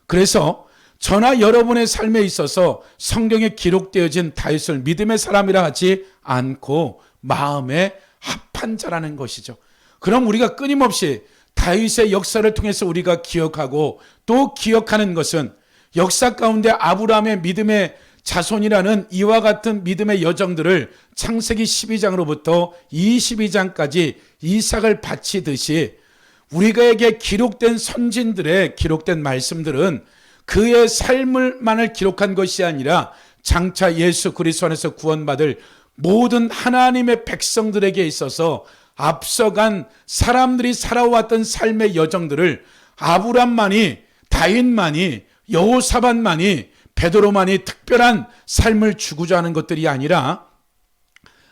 그래서 저나 여러분의 삶에 있어서 성경에 기록되어진 다윗을 믿음의 사람이라 하지 않고 마음에 합한 자라는 것이죠. 그럼 우리가 끊임없이 다윗의 역사를 통해서 우리가 기억하고 또 기억하는 것은 역사 가운데 아브라함의 믿음의 자손이라는 이와 같은 믿음의 여정들을 창세기 12장으로부터 22장까지 이삭을 바치듯이 우리에게 기록된 선진들의 기록된 말씀들은 그의 삶을만을 기록한 것이 아니라 장차 예수 그리스도 안에서 구원받을 모든 하나님의 백성들에게 있어서 앞서간 사람들이 살아왔던 삶의 여정들을 아브람만이, 다윗만이, 여호사밧만이, 베드로만이 특별한 삶을 주고자 하는 것들이 아니라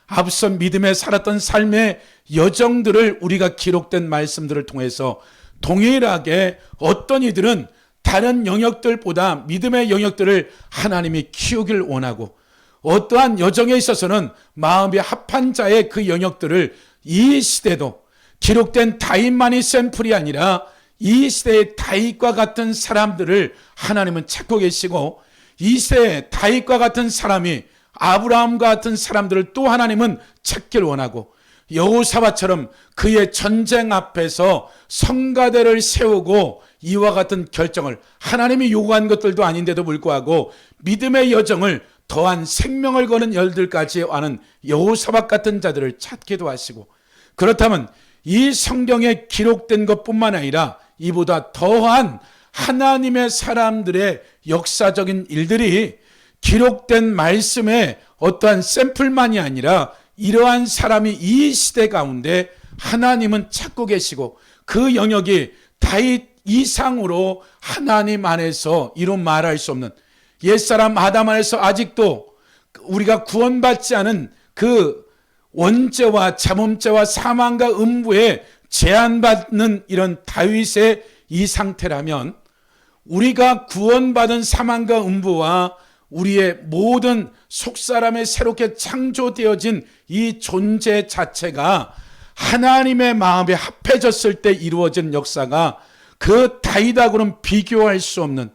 앞서 믿음에 살았던 삶의 여정들을 우리가 기록된 말씀들을 통해서 동일하게 어떤 이들은 다른 영역들보다 믿음의 영역들을 하나님이 키우길 원하고, 어떠한 여정에 있어서는 마음이 합한 자의 그 영역들을 이 시대도 기록된 다윗만이 샘플이 아니라 이 시대의 다윗과 같은 사람들을 하나님은 찾고 계시고, 이 시대의 다윗과 같은 사람이 아브라함과 같은 사람들을 또 하나님은 찾길 원하고, 여호사밧처럼 그의 전쟁 앞에서 성가대를 세우고 이와 같은 결정을, 하나님이 요구한 것들도 아닌데도 불구하고 믿음의 여정을 더한 생명을 거는 열들까지 하는 여호사밧 같은 자들을 찾기도 하시고, 그렇다면 이 성경에 기록된 것뿐만 아니라 이보다 더한 하나님의 사람들의 역사적인 일들이 기록된 말씀의 어떠한 샘플만이 아니라 이러한 사람이 이 시대 가운데 하나님은 찾고 계시고, 그 영역이 다윗 이상으로 하나님 안에서 이루 말할 수 없는, 옛사람 아담 안에서 아직도 우리가 구원받지 않은 그 원죄와 자범죄와 사망과 음부에 제한받는 이런 다윗의 이 상태라면, 우리가 구원받은 사망과 음부와 우리의 모든 속사람의 새롭게 창조되어진 이 존재 자체가 하나님의 마음에 합해졌을 때 이루어진 역사가 그 다윗하고는 비교할 수 없는,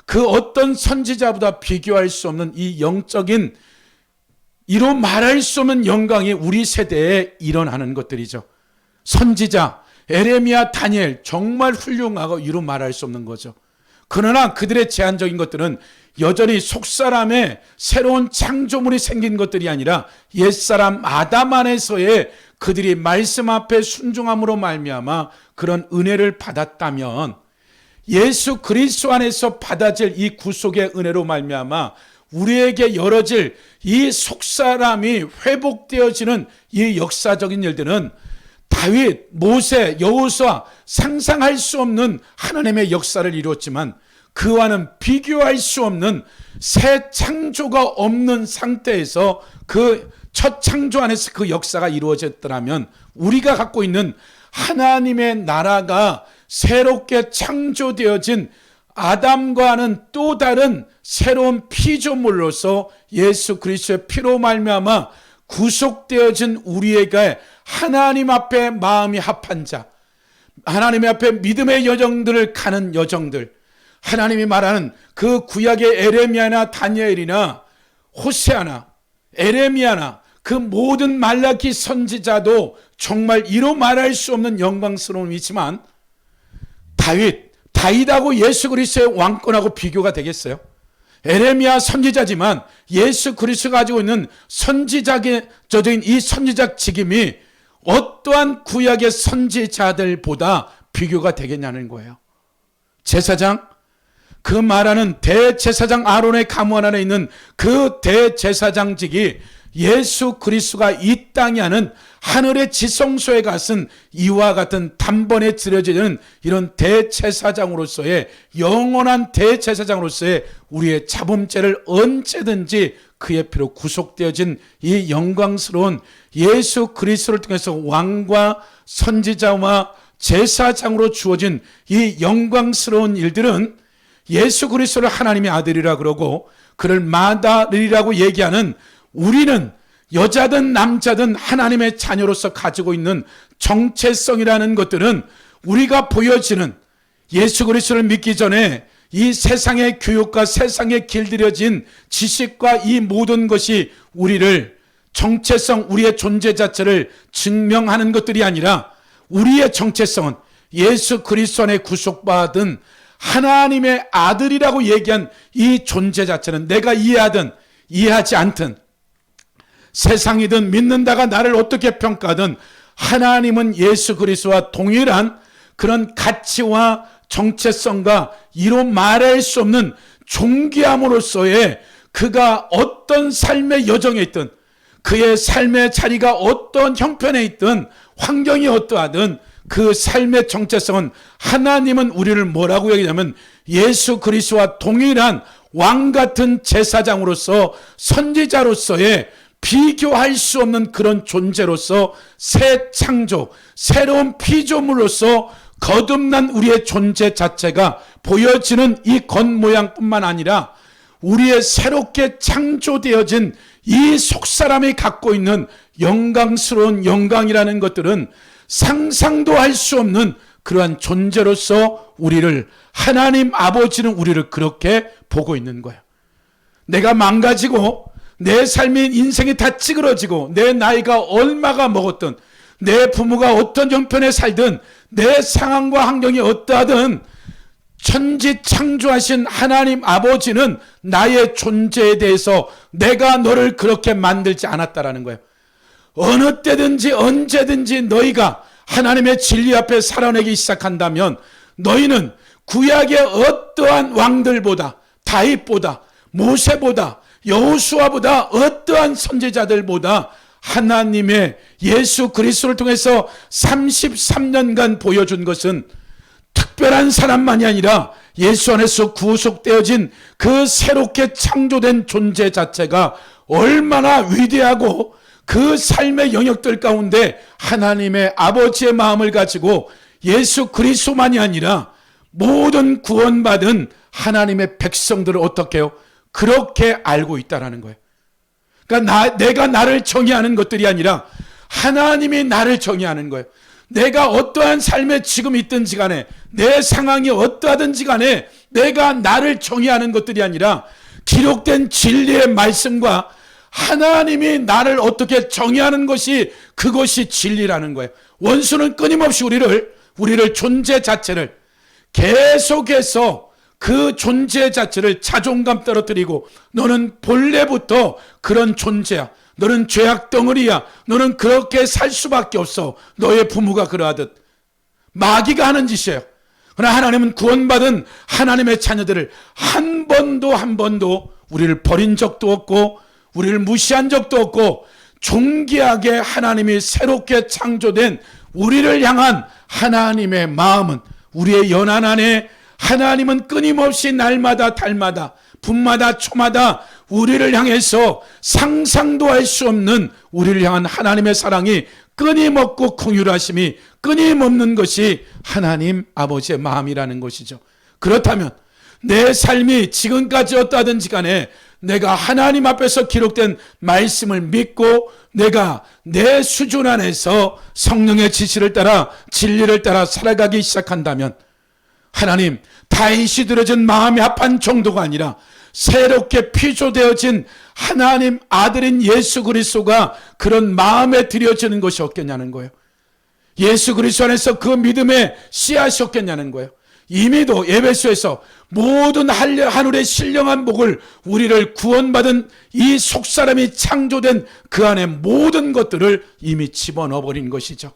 그 어떤 선지자보다 비교할 수 없는 이 영적인, 이로 말할 수 없는 영광이 우리 세대에 일어나는 것들이죠. 선지자 에레미야, 다니엘 정말 훌륭하고 이로 말할 수 없는 거죠. 그러나 그들의 제한적인 것들은 여전히 속사람의 새로운 창조물이 생긴 것들이 아니라 옛사람 아담 안에서의 그들이 말씀 앞에 순종함으로 말미암아 그런 은혜를 받았다면, 예수 그리스도 안에서 받아질 이 구속의 은혜로 말미암아 우리에게 열어질 이 속사람이 회복되어지는 이 역사적인 일들은 다윗, 모세, 여호수아 상상할 수 없는 하나님의 역사를 이루었지만, 그와는 비교할 수 없는 새 창조가 없는 상태에서 그 첫 창조 안에서 그 역사가 이루어졌더라면, 우리가 갖고 있는 하나님의 나라가 새롭게 창조되어진 아담과는 또 다른 새로운 피조물로서 예수 그리스도의 피로 말미암아 구속되어진 우리에게 하나님 앞에 마음이 합한 자, 하나님 앞에 믿음의 여정들을 가는 여정들, 하나님이 말하는 그 구약의 에레미야나 다니엘이나 호세아나 에레미야나 그 모든 말라기 선지자도 정말 이로 말할 수 없는 영광스러움이지만, 다윗하고 예수 그리스도의 왕권하고 비교가 되겠어요? 에레미야 선지자지만 예수 그리스도가 가지고 있는 선지자적인 이 선지자 직임이 어떠한 구약의 선지자들보다 비교가 되겠냐는 거예요. 제사장, 그 말하는 대제사장 아론의 가문 안에 있는 그 대제사장직이 예수 그리스도가 이 땅에 하는 하늘의 지성소에 갔은 이와 같은 단번에 드려지는 이런 대제사장으로서의, 영원한 대제사장으로서의 우리의 자범죄를 언제든지 그의 피로 구속되어진 이 영광스러운 예수 그리스도를 통해서 왕과 선지자와 제사장으로 주어진 이 영광스러운 일들은 예수 그리스도를 하나님의 아들이라 그러고 그를 마다리라고 얘기하는, 우리는 여자든 남자든 하나님의 자녀로서 가지고 있는 정체성이라는 것들은 우리가 보여지는, 예수 그리스도를 믿기 전에 이 세상의 교육과 세상에 길들여진 지식과 이 모든 것이 우리를 정체성, 우리의 존재 자체를 증명하는 것들이 아니라, 우리의 정체성은 예수 그리스도 안에 구속받은 하나님의 아들이라고 얘기한 이 존재 자체는, 내가 이해하든 이해하지 않든, 세상이든 믿는다가 나를 어떻게 평가하든 하나님은 예수 그리스도와 동일한 그런 가치와 정체성과 이로 말할 수 없는 존귀함으로써의, 그가 어떤 삶의 여정에 있든, 그의 삶의 자리가 어떤 형편에 있든, 환경이 어떠하든 그 삶의 정체성은, 하나님은 우리를 뭐라고 얘기하냐면 예수 그리스도와 동일한 왕 같은 제사장으로서, 선지자로서의 비교할 수 없는 그런 존재로서, 새 창조, 새로운 피조물로서 거듭난 우리의 존재 자체가 보여지는 이 겉모양뿐만 아니라 우리의 새롭게 창조되어진 이 속사람이 갖고 있는 영광스러운 영광이라는 것들은 상상도 할 수 없는 그러한 존재로서 우리를, 하나님 아버지는 우리를 그렇게 보고 있는 거예요. 내가 망가지고 내 삶이, 인생이 다 찌그러지고 내 나이가 얼마가 먹었든, 내 부모가 어떤 형편에 살든, 내 상황과 환경이 어떠하든 천지 창조하신 하나님 아버지는 나의 존재에 대해서 내가 너를 그렇게 만들지 않았다라는 거예요. 어느 때든지 언제든지 너희가 하나님의 진리 앞에 살아내기 시작한다면 너희는 구약의 어떠한 왕들보다, 다윗보다, 모세보다, 여호수아보다, 어떠한 선지자들보다 하나님의 예수 그리스도를 통해서 33년간 보여준 것은 특별한 사람만이 아니라 예수 안에서 구속되어진 그 새롭게 창조된 존재 자체가 얼마나 위대하고 그 삶의 영역들 가운데 하나님의 아버지의 마음을 가지고 예수 그리스도만이 아니라 모든 구원받은 하나님의 백성들을 어떻게 해요? 그렇게 알고 있다라는 거예요. 그러니까 내가 나를 정의하는 것들이 아니라 하나님이 나를 정의하는 거예요. 내가 어떠한 삶에 지금 있든지 간에, 내 상황이 어떠하든지 간에 내가 나를 정의하는 것들이 아니라 기록된 진리의 말씀과 하나님이 나를 어떻게 정의하는 것이, 그것이 진리라는 거예요. 원수는 끊임없이 우리를 존재 자체를 계속해서 그 존재 자체를 자존감 떨어뜨리고, 너는 본래부터 그런 존재야, 너는 죄악 덩어리야, 너는 그렇게 살 수밖에 없어, 너의 부모가 그러하듯, 마귀가 하는 짓이에요. 그러나 하나님은 구원받은 하나님의 자녀들을 한 번도 우리를 버린 적도 없고 우리를 무시한 적도 없고, 존귀하게 하나님이 새롭게 창조된 우리를 향한 하나님의 마음은, 우리의 연한 안에 하나님은 끊임없이 날마다 달마다 분마다 초마다 우리를 향해서 상상도 할 수 없는 우리를 향한 하나님의 사랑이 끊임없고 긍휼하심이 끊임없는 것이 하나님 아버지의 마음이라는 것이죠. 그렇다면 내 삶이 지금까지 어떠하든지 간에 내가 하나님 앞에서 기록된 말씀을 믿고 내가 내 수준 안에서 성령의 지시를 따라 진리를 따라 살아가기 시작한다면, 하나님, 다윗이 들어진 마음이 합한 정도가 아니라 새롭게 피조되어진 하나님 아들인 예수 그리스도가 그런 마음에 들여지는 것이 없겠냐는 거예요. 예수 그리스도 안에서 그 믿음의 씨앗이 없겠냐는 거예요. 이미도 에베소에서 모든 하늘의 신령한 복을, 우리를 구원받은 이 속사람이 창조된 그 안에 모든 것들을 이미 집어넣어버린 것이죠.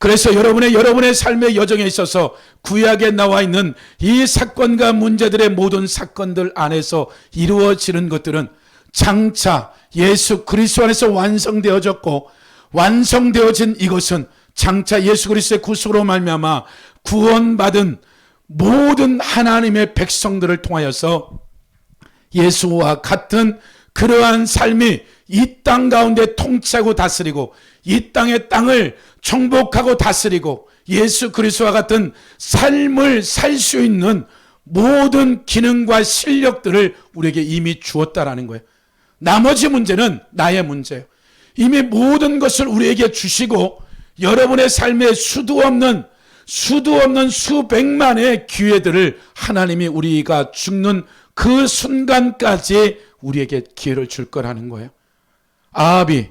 그래서 여러분의 삶의 여정에 있어서 구약에 나와 있는 이 사건과 문제들의 모든 사건들 안에서 이루어지는 것들은 장차 예수 그리스도 안에서 완성되어졌고, 완성되어진 이것은 장차 예수 그리스도의 구속으로 말미암아 구원받은 모든 하나님의 백성들을 통하여서 예수와 같은 그러한 삶이 이 땅 가운데 통치하고 다스리고, 이 땅의 땅을 정복하고 다스리고 예수 그리스도와 같은 삶을 살 수 있는 모든 기능과 실력들을 우리에게 이미 주었다라는 거예요. 나머지 문제는 나의 문제예요. 이미 모든 것을 우리에게 주시고, 여러분의 삶에 수도 없는 수백만의 기회들을 하나님이 우리가 죽는 그 순간까지 우리에게 기회를 줄 거라는 거예요. 아합이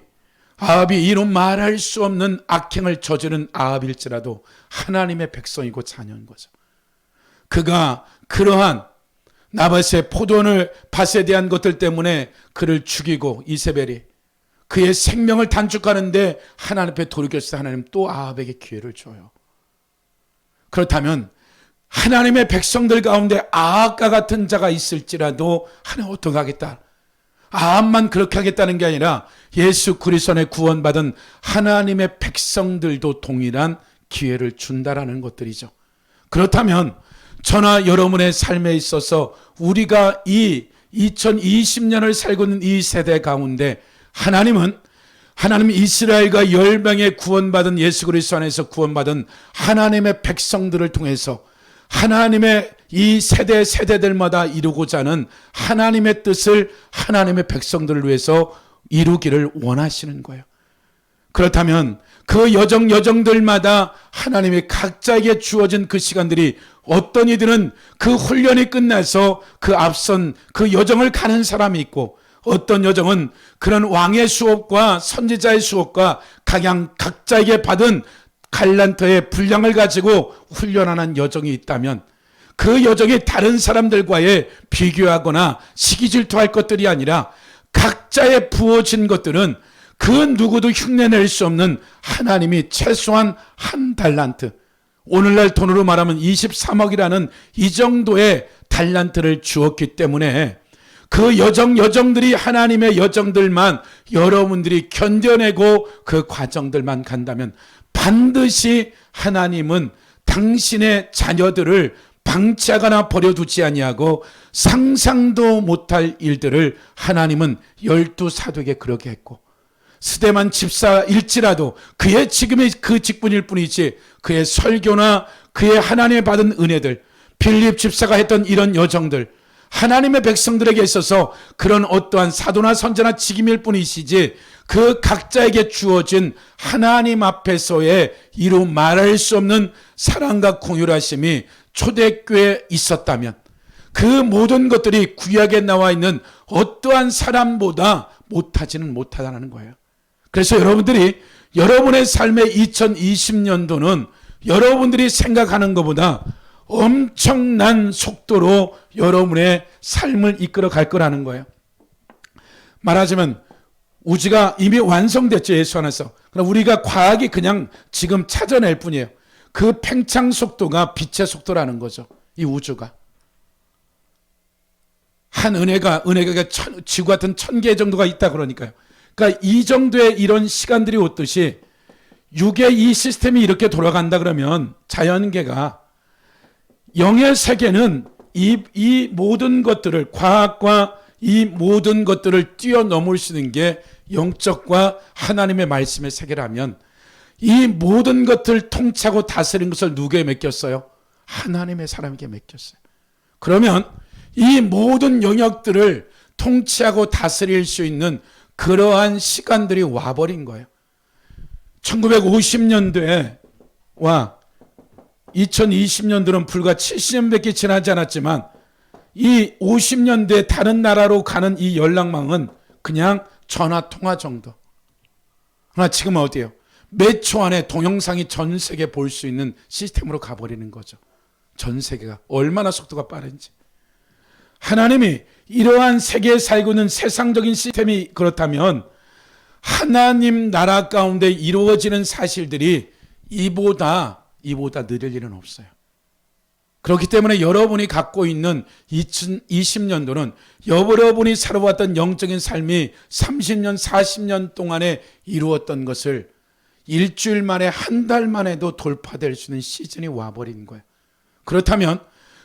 이런 말할 수 없는 악행을 저지른 아합일지라도 하나님의 백성이고 자녀인 거죠. 그가 그러한 나밧의 포도원을 밭에 대한 것들 때문에 그를 죽이고, 이세벨이 그의 생명을 단축하는데 하나님 앞에 돌이켰을 때 하나님 또 아합에게 기회를 줘요. 그렇다면 하나님의 백성들 가운데 아합과 같은 자가 있을지라도 하나님 어떻게 하겠다, 아합만 그렇게 하겠다는 게 아니라 예수 그리스도 안에 구원받은 하나님의 백성들도 동일한 기회를 준다라는 것들이죠. 그렇다면 저나 여러분의 삶에 있어서 우리가 이 2020년을 살고 있는 이 세대 가운데 하나님은 하나님 이스라엘과 열방에 구원받은 예수 그리스도 안에서 구원받은 하나님의 백성들을 통해서 하나님의 이 세대들마다 이루고자 하는 하나님의 뜻을 하나님의 백성들을 위해서 이루기를 원하시는 거예요. 그렇다면 그 여정들마다 하나님이 각자에게 주어진 그 시간들이 어떤 이들은 그 훈련이 끝나서 그 앞선 그 여정을 가는 사람이 있고, 어떤 여정은 그런 왕의 수업과 선지자의 수업과 각자에게 받은 갈란트의 분량을 가지고 훈련하는 여정이 있다면, 그 여정이 다른 사람들과의 비교하거나 시기질투할 것들이 아니라 각자의 부어진 것들은 그 누구도 흉내낼 수 없는 하나님이 최소한 한 달란트, 오늘날 돈으로 말하면 23억이라는 이 정도의 달란트를 주었기 때문에 그 여정들이 하나님의 여정들만 여러분들이 견뎌내고 그 과정들만 간다면 반드시 하나님은 당신의 자녀들을 방치하거나 버려두지 아니하고 상상도 못할 일들을 하나님은 12사도에게 그렇게 했고, 스데만 집사일지라도 그의 지금의 그 직분일 뿐이지 그의 설교나 그의 하나님의 받은 은혜들, 빌립 집사가 했던 이런 여정들, 하나님의 백성들에게 있어서 그런 어떠한 사도나 선지나 직임일 뿐이시지 그 각자에게 주어진 하나님 앞에서의 이루 말할 수 없는 사랑과 공유하심이 초대교회에 있었다면 그 모든 것들이 구약에 나와 있는 어떠한 사람보다 못하지는 못하다는 거예요. 그래서 여러분들이 여러분의 삶의 2020년도는 여러분들이 생각하는 것보다 엄청난 속도로 여러분의 삶을 이끌어 갈 거라는 거예요. 말하자면 우주가 이미 완성됐죠, 예수 안에서. 그럼 우리가 과학이 그냥 지금 찾아낼 뿐이에요. 그 팽창 속도가 빛의 속도라는 거죠. 이 우주가. 한 은혜가 지구 같은 1000개 정도가 있다 그러니까요. 그러니까 이 정도의 이런 시간들이 오듯이 6의 이 시스템이 이렇게 돌아간다 그러면 자연계가 영의 세계는 이 모든 것들을, 과학과 이 모든 것들을 뛰어넘을 수 있는 게 영적과 하나님의 말씀의 세계라면 이 모든 것을 통치하고 다스린 것을 누구에게 맡겼어요? 하나님의 사람에게 맡겼어요. 그러면 이 모든 영역들을 통치하고 다스릴 수 있는 그러한 시간들이 와버린 거예요. 1950년대와 2020년도는 불과 70년밖에 지나지 않았지만 이 50년대 다른 나라로 가는 이 연락망은 그냥 전화 통화 정도. 그러나 지금 어디예요? 몇 초 안에 동영상이 전 세계 볼 수 있는 시스템으로 가버리는 거죠. 전 세계가 얼마나 속도가 빠른지. 하나님이 이러한 세계에 살고 있는 세상적인 시스템이 그렇다면 하나님 나라 가운데 이루어지는 사실들이 이보다 느릴 일은 없어요. 그렇기 때문에 여러분이 갖고 있는 2020년도는 여러분이 살아왔던 영적인 삶이 30년, 40년 동안에 이루었던 것을 일주일 만에, 한 달 만에도 돌파될 수 있는 시즌이 와버린 거예요. 그렇다면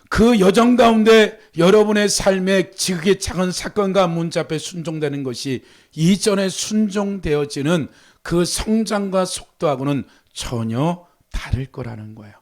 그 여정 가운데 여러분의 삶의 지극히 작은 사건과 문제 앞에 순종되는 것이 이전에 순종되어지는 그 성장과 속도하고는 전혀 다를 거라는 거예요.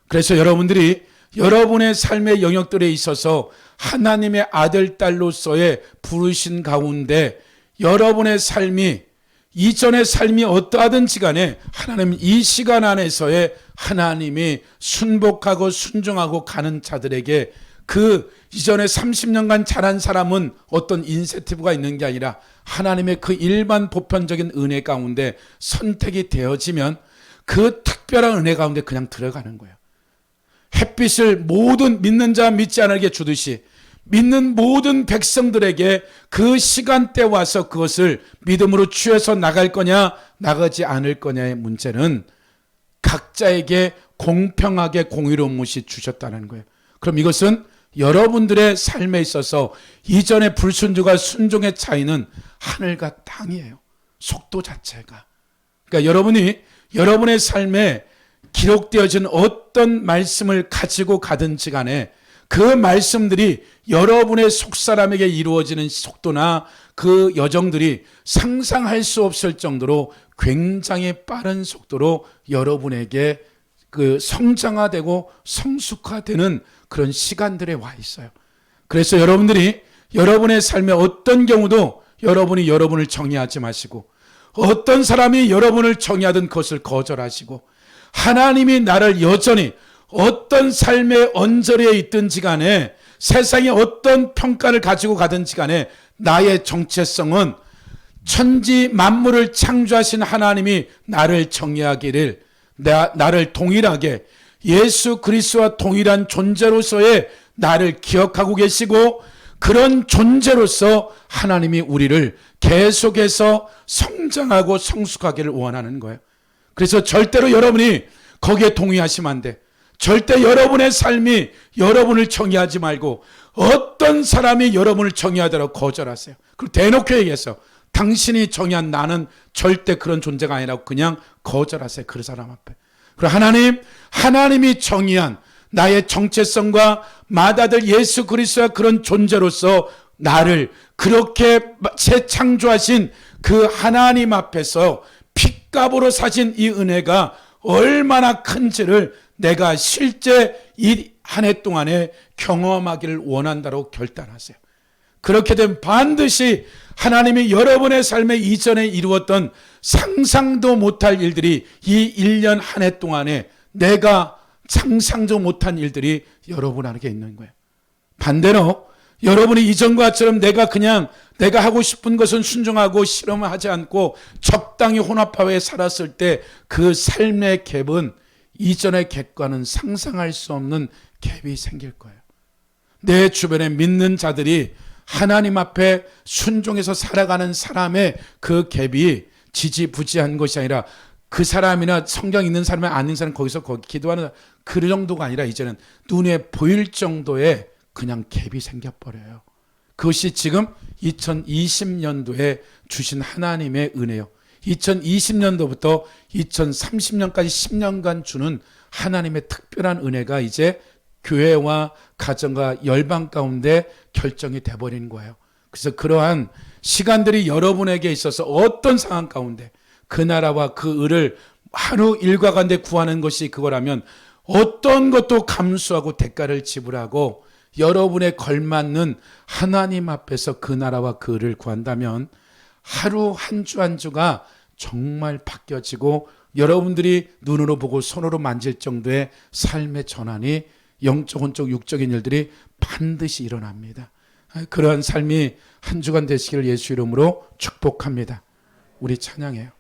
그래서 여러분들이 여러분의 삶의 영역들에 있어서 하나님의 아들, 딸로서의 부르신 가운데 여러분의 삶이 이전의 삶이 어떠하든지 간에 하나님 이 시간 안에서의 하나님이 순복하고 순종하고 가는 자들에게 그 이전에 30년간 자란 사람은 어떤 인센티브가 있는 게 아니라 하나님의 그 일반 보편적인 은혜 가운데 선택이 되어지면 그 특별한 은혜 가운데 그냥 들어가는 거예요. 햇빛을 모든 믿는 자 믿지 않게 주듯이 믿는 모든 백성들에게 그 시간대 와서 그것을 믿음으로 취해서 나갈 거냐 나가지 않을 거냐의 문제는 각자에게 공평하게 공의로운 것이 주셨다는 거예요. 그럼 이것은 여러분들의 삶에 있어서 이전의 불순종과 순종의 차이는 하늘과 땅이에요. 속도 자체가. 그러니까 여러분이 여러분의 삶에 기록되어진 어떤 말씀을 가지고 가든지 간에 그 말씀들이 여러분의 속사람에게 이루어지는 속도나 그 여정들이 상상할 수 없을 정도로 굉장히 빠른 속도로 여러분에게 그 성장화되고 성숙화되는 그런 시간들에 와 있어요. 그래서 여러분들이 여러분의 삶의 어떤 경우도 여러분이 여러분을 정의하지 마시고, 어떤 사람이 여러분을 정의하든 그것을 거절하시고, 하나님이 나를 여전히 어떤 삶의 언저리에 있든지 간에, 세상이 어떤 평가를 가지고 가든지 간에 나의 정체성은 천지 만물을 창조하신 하나님이 나를 정의하기를, 나를 동일하게 예수 그리스도와 동일한 존재로서의 나를 기억하고 계시고, 그런 존재로서 하나님이 우리를 계속해서 성장하고 성숙하기를 원하는 거예요. 그래서 절대로 여러분이 거기에 동의하시면 안 돼. 절대 여러분의 삶이 여러분을 정의하지 말고, 어떤 사람이 여러분을 정의하더라도 거절하세요. 그리고 대놓고 얘기해서 당신이 정의한 나는 절대 그런 존재가 아니라고 그냥 거절하세요. 그 사람 앞에. 그리고 하나님이 정의한 나의 정체성과 맏아들 예수 그리스도와 그런 존재로서 나를 그렇게 재창조하신 그 하나님 앞에서 핏값으로 사신 이 은혜가 얼마나 큰지를 내가 실제 이 한 해 동안에 경험하기를 원한다고 결단하세요. 그렇게 되면 반드시 하나님이 여러분의 삶에 이전에 이루었던 상상도 못할 일들이 이 1년 한 해 동안에 내가 상상도 못한 일들이 여러분에게 있는 거예요. 반대로 여러분이 이전과처럼 내가 하고 싶은 것은 순종하고 실험을 하지 않고 적당히 혼합하에 살았을 때 그 삶의 갭은 이전의 갭과는 상상할 수 없는 갭이 생길 거예요. 내 주변에 믿는 자들이 하나님 앞에 순종해서 살아가는 사람의 그 갭이 지지부지한 것이 아니라, 그 사람이나 성경 있는 사람이 아닌 사람 거기 기도하는 그 정도가 아니라 이제는 눈에 보일 정도의 그냥 갭이 생겨버려요. 그것이 지금 2020년도에 주신 하나님의 은혜요. 2020년도부터 2030년까지 10년간 주는 하나님의 특별한 은혜가 이제 교회와 가정과 열방 가운데 결정이 돼버리는 거예요. 그래서 그러한 시간들이 여러분에게 있어서 어떤 상황 가운데 그 나라와 그 의를 하루 일과 가운데 구하는 것이 그거라면, 어떤 것도 감수하고 대가를 지불하고 여러분에 걸맞는 하나님 앞에서 그 나라와 그 의를 구한다면 하루 한 주 한 주가 정말 바뀌어지고 여러분들이 눈으로 보고 손으로 만질 정도의 삶의 전환이 영적, 혼적, 육적인 일들이 반드시 일어납니다. 그러한 삶이 한 주간 되시기를 예수 이름으로 축복합니다. 우리 찬양해요.